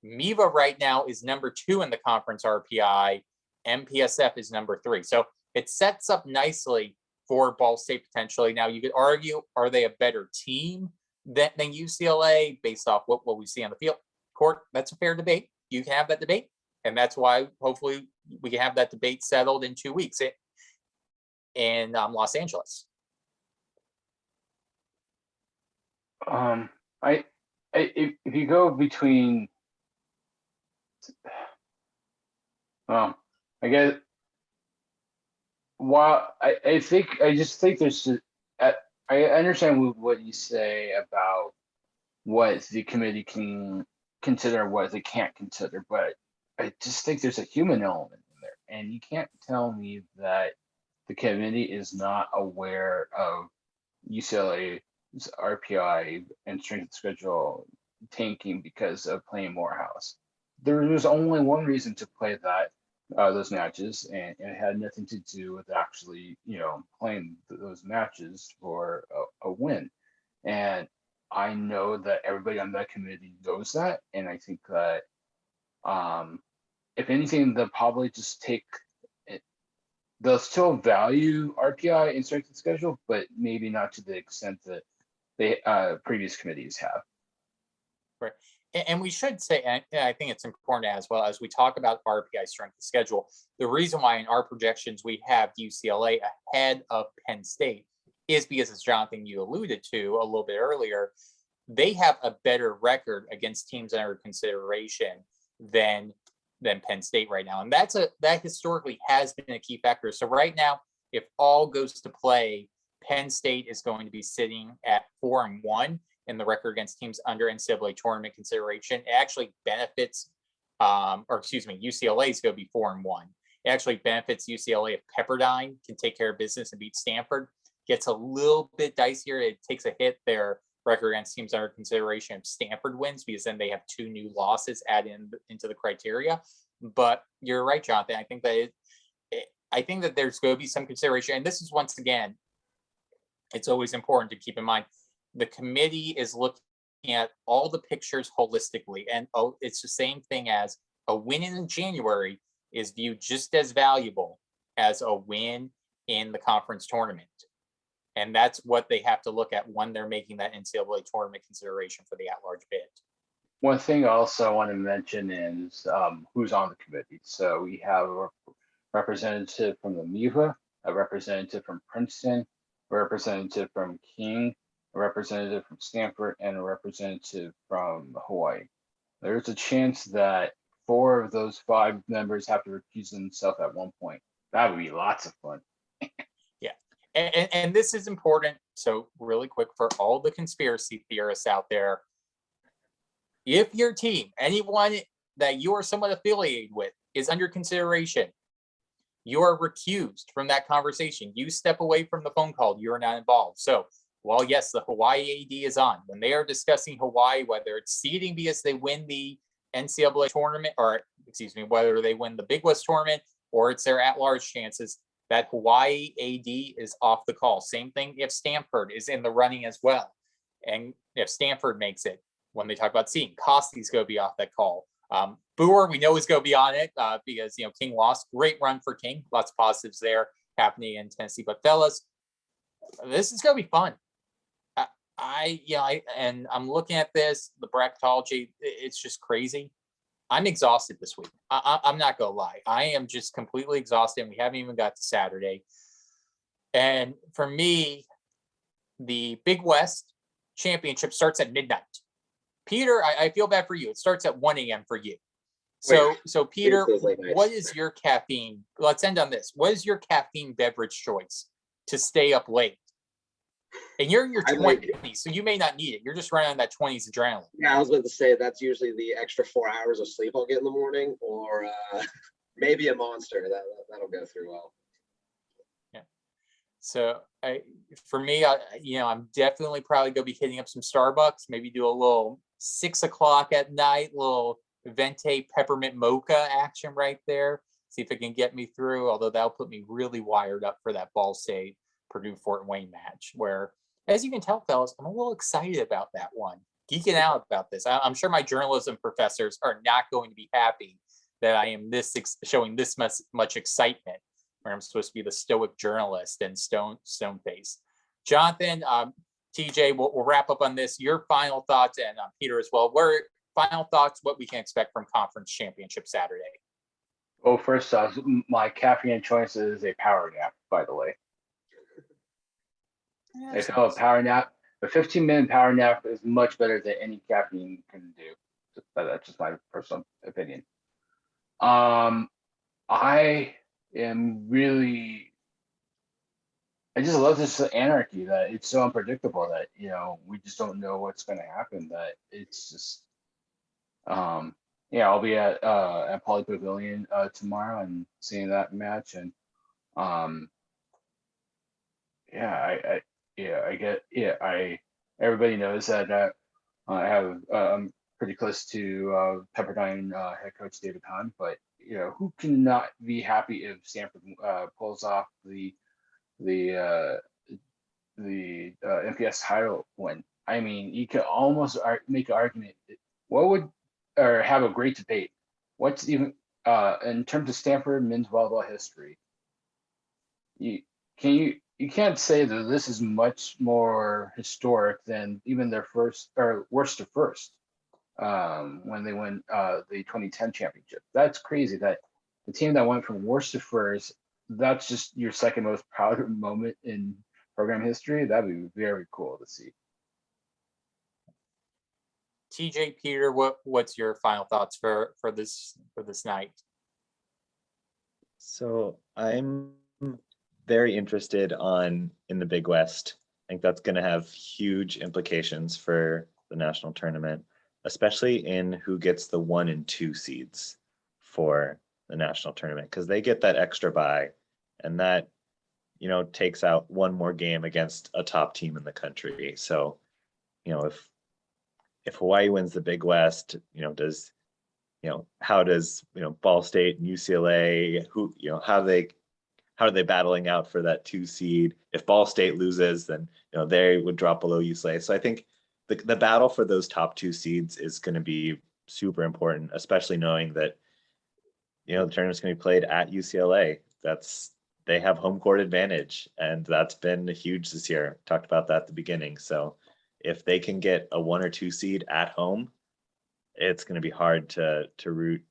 MIVA right now is number 2 in the conference RPI. MPSF is number 3. So it sets up nicely for Ball State potentially. Now you could argue, are they a better team than UCLA based off what we see on the field court? That's a fair debate. You can have that debate. And that's why hopefully we can have that debate settled in 2 weeks in Los Angeles. If you go between, I guess, while I just think there's, I understand what you say about what the committee can consider and what they can't consider, but I just think there's a human element in there, and you can't tell me that the committee is not aware of UCLA's RPI and strength of schedule tanking because of playing Morehouse. There was only one reason to play those matches, and it had nothing to do with actually, playing those matches for a win. And I know that everybody on that committee knows that, and I think that if anything, they'll probably just take it. They'll still value RPI and strength of schedule, but maybe not to the extent that they previous committees have. Right. And we should say, and I think it's important as well, as we talk about RPI strength of schedule, the reason why in our projections we have UCLA ahead of Penn State is because, as Jonathan, you alluded to a little bit earlier, they have a better record against teams under consideration than Penn State right now. And that historically has been a key factor. So right now, if all goes to play, Penn State is going to be sitting at 4-1 in the record against teams under NCAA tournament consideration. It actually benefits, UCLA is going to be 4-1. It actually benefits UCLA if Pepperdine can take care of business and beat Stanford. Gets a little bit dicier. It takes a hit their record against teams under consideration if Stanford wins, because then they have 2 new losses added into the criteria. But you're right, Jonathan. I think that there's going to be some consideration. And this is, once again, it's always important to keep in mind, the committee is looking at all the pictures holistically. And it's the same thing as a win in January is viewed just as valuable as a win in the conference tournament. And that's what they have to look at when they're making that NCAA tournament consideration for the at-large bid. One thing also I want to mention is who's on the committee. So we have a representative from the MIVA, a representative from Princeton, a representative from King, a representative from Stanford, and a representative from Hawaii. There's a chance that 4 of those 5 members have to recuse themselves at one point. That would be lots of fun. Yeah, and this is important. So really quick, for all the conspiracy theorists out there, if your team, anyone that you are somewhat affiliated with, is under consideration, you are recused from that conversation. You step away from the phone call. You are not involved. So while, yes, the Hawaii AD is on, when they are discussing Hawaii, whether it's seeding because they win the NCAA tournament, or whether they win the Big West tournament, or it's their at-large chances, that Hawaii AD is off the call. Same thing if Stanford is in the running as well. And if Stanford makes it, when they talk about seeding, Costy's going to be off that call. Boer, we know, is going to be on it because, King lost. Great run for King. Lots of positives there happening in Tennessee. But fellas, this is going to be fun. And I'm looking at this, the bracketology, it's just crazy. I'm exhausted this week. I'm not going to lie. I am just completely exhausted. We haven't even got to Saturday. And for me, the Big West Championship starts at midnight. Peter, I feel bad for you. It starts at 1 a.m. for you. So Peter, those late nights. what is your caffeine? Let's end on this. What is your caffeine beverage choice to stay up late? And you're in your I like 20s, so you may not need it. You're just running on that 20s adrenaline. Yeah, I was about to say that's usually the extra 4 hours of sleep I'll get in the morning, or maybe a Monster. That'll go through well. So for me, I'm definitely probably gonna be hitting up some Starbucks. Maybe do a little 6 o'clock at night, little venti peppermint mocha action right there. See if it can get me through. Although that'll put me really wired up for that Ball State Purdue Fort Wayne match, where, as you can tell, fellas, I'm a little excited about that one. Geeking out about this. I'm sure my journalism professors are not going to be happy that I am showing this much excitement, where I'm supposed to be the stoic journalist and stone face. Jonathan, TJ, we'll wrap up on this. Your final thoughts, and Peter as well. Final thoughts, what we can expect from Conference Championship Saturday. Well, first off, my caffeine choice is a power nap, by the way. I feel a power nap, a 15-minute power nap is much better than any caffeine can do. That's just my personal opinion. I just love this anarchy that it's so unpredictable that, we just don't know what's going to happen, that it's just, I'll be at Poly Pavilion tomorrow and seeing that match. And everybody knows that I'm pretty close to Pepperdine head coach David Hahn, but who cannot be happy if Stanford pulls off the MPS title win? I mean, you could almost make an argument. Or have a great debate. What's even in terms of Stanford men's volleyball history? You can't say that this is much more historic than even their first or worst to first when they win the 2010 championship. That's crazy that the team that went from worst to first, that's just your second most proud moment in program history. That'd be very cool to see. TJ, Peter, what's your final thoughts for this night? So I'm very interested in the Big West. I think that's going to have huge implications for the national tournament, especially in who gets the 1 and 2 seeds for the national tournament, because they get that extra bye, and that takes out one more game against a top team in the country. So if Hawaii wins the Big West, how does Ball State and UCLA, how are they battling out for that 2 seed? If Ball State loses, then they would drop below UCLA. So I think the battle for those top 2 seeds is going to be super important, especially knowing that the tournament's going to be played at UCLA. They have home court advantage, and that's been huge this year. Talked about that at the beginning. So if they can get a 1 or 2 seed at home, it's going to be hard to root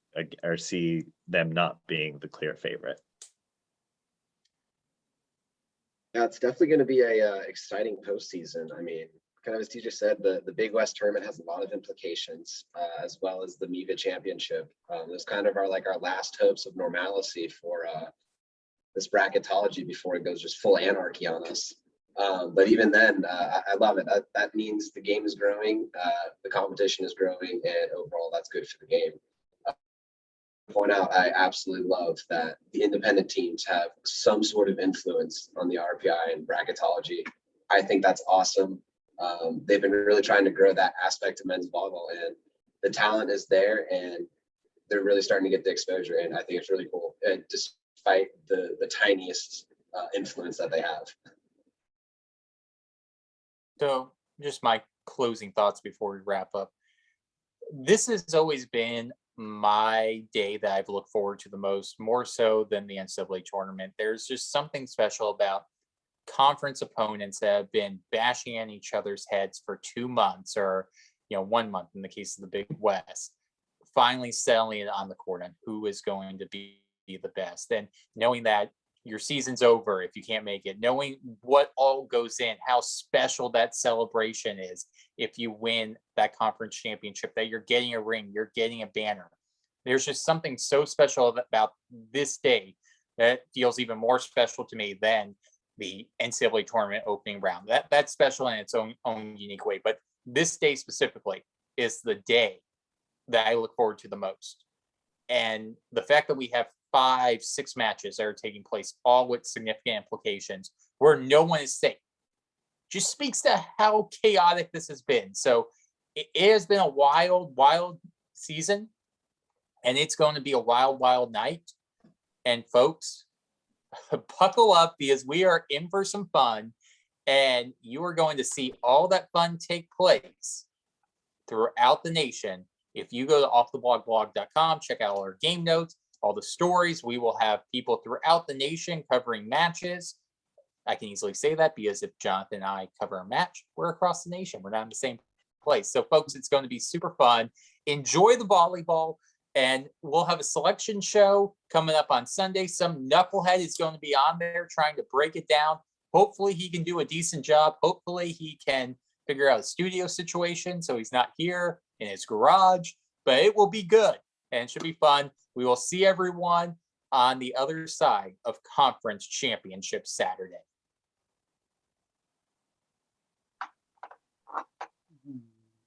or see them not being the clear favorite. Yeah, it's definitely going to be a exciting postseason. I mean, kind of as TJ said, the Big West tournament has a lot of implications, as well as the MIVA championship. Those kind of are like our last hopes of normalcy for this bracketology before it goes just full anarchy on us. But even then, I love it. That means the game is growing, the competition is growing, and overall, that's good for the game. Point out, I absolutely love that the independent teams have some sort of influence on the RPI and bracketology. I think that's awesome. They've been really trying to grow that aspect of men's volleyball, and the talent is there, and they're really starting to get the exposure. And I think it's really cool, and despite the tiniest influence that they have. So just my closing thoughts before we wrap up. This has always been my day that I've looked forward to the most, more so than the NCAA tournament. There's just something special about conference opponents that have been bashing in each other's heads for 2 months, or 1 month in the case of the Big West, finally settling it on the court on who is going to be the best. And knowing that your season's over if you can't make it, knowing what all goes in, how special that celebration is if you win that conference championship, that you're getting a ring, you're getting a banner. There's just something so special about this day that feels even more special to me than the NCAA tournament opening round. That's special in its own unique way. But this day specifically is the day that I look forward to the most. And the fact that we have 5-6 matches that are taking place, all with significant implications, where no one is safe, just speaks to how chaotic this has been. So it has been a wild, wild season, and it's going to be a wild, wild night. And folks, buckle up, because we are in for some fun, and you are going to see all that fun take place throughout the nation. If you go to offtheblogblog.com, check out all our game notes, all the stories. We will have people throughout the nation covering matches. I can easily say that because if Jonathan and I cover a match, we're across the nation. We're not in the same place. So folks, it's going to be super fun. Enjoy the volleyball, and we'll have a selection show coming up on Sunday. Some knucklehead is going to be on there trying to break it down. Hopefully he can do a decent job. Hopefully he can figure out a studio situation so he's not here in his garage, but it will be good and it should be fun. We will see everyone on the other side of Conference Championship Saturday.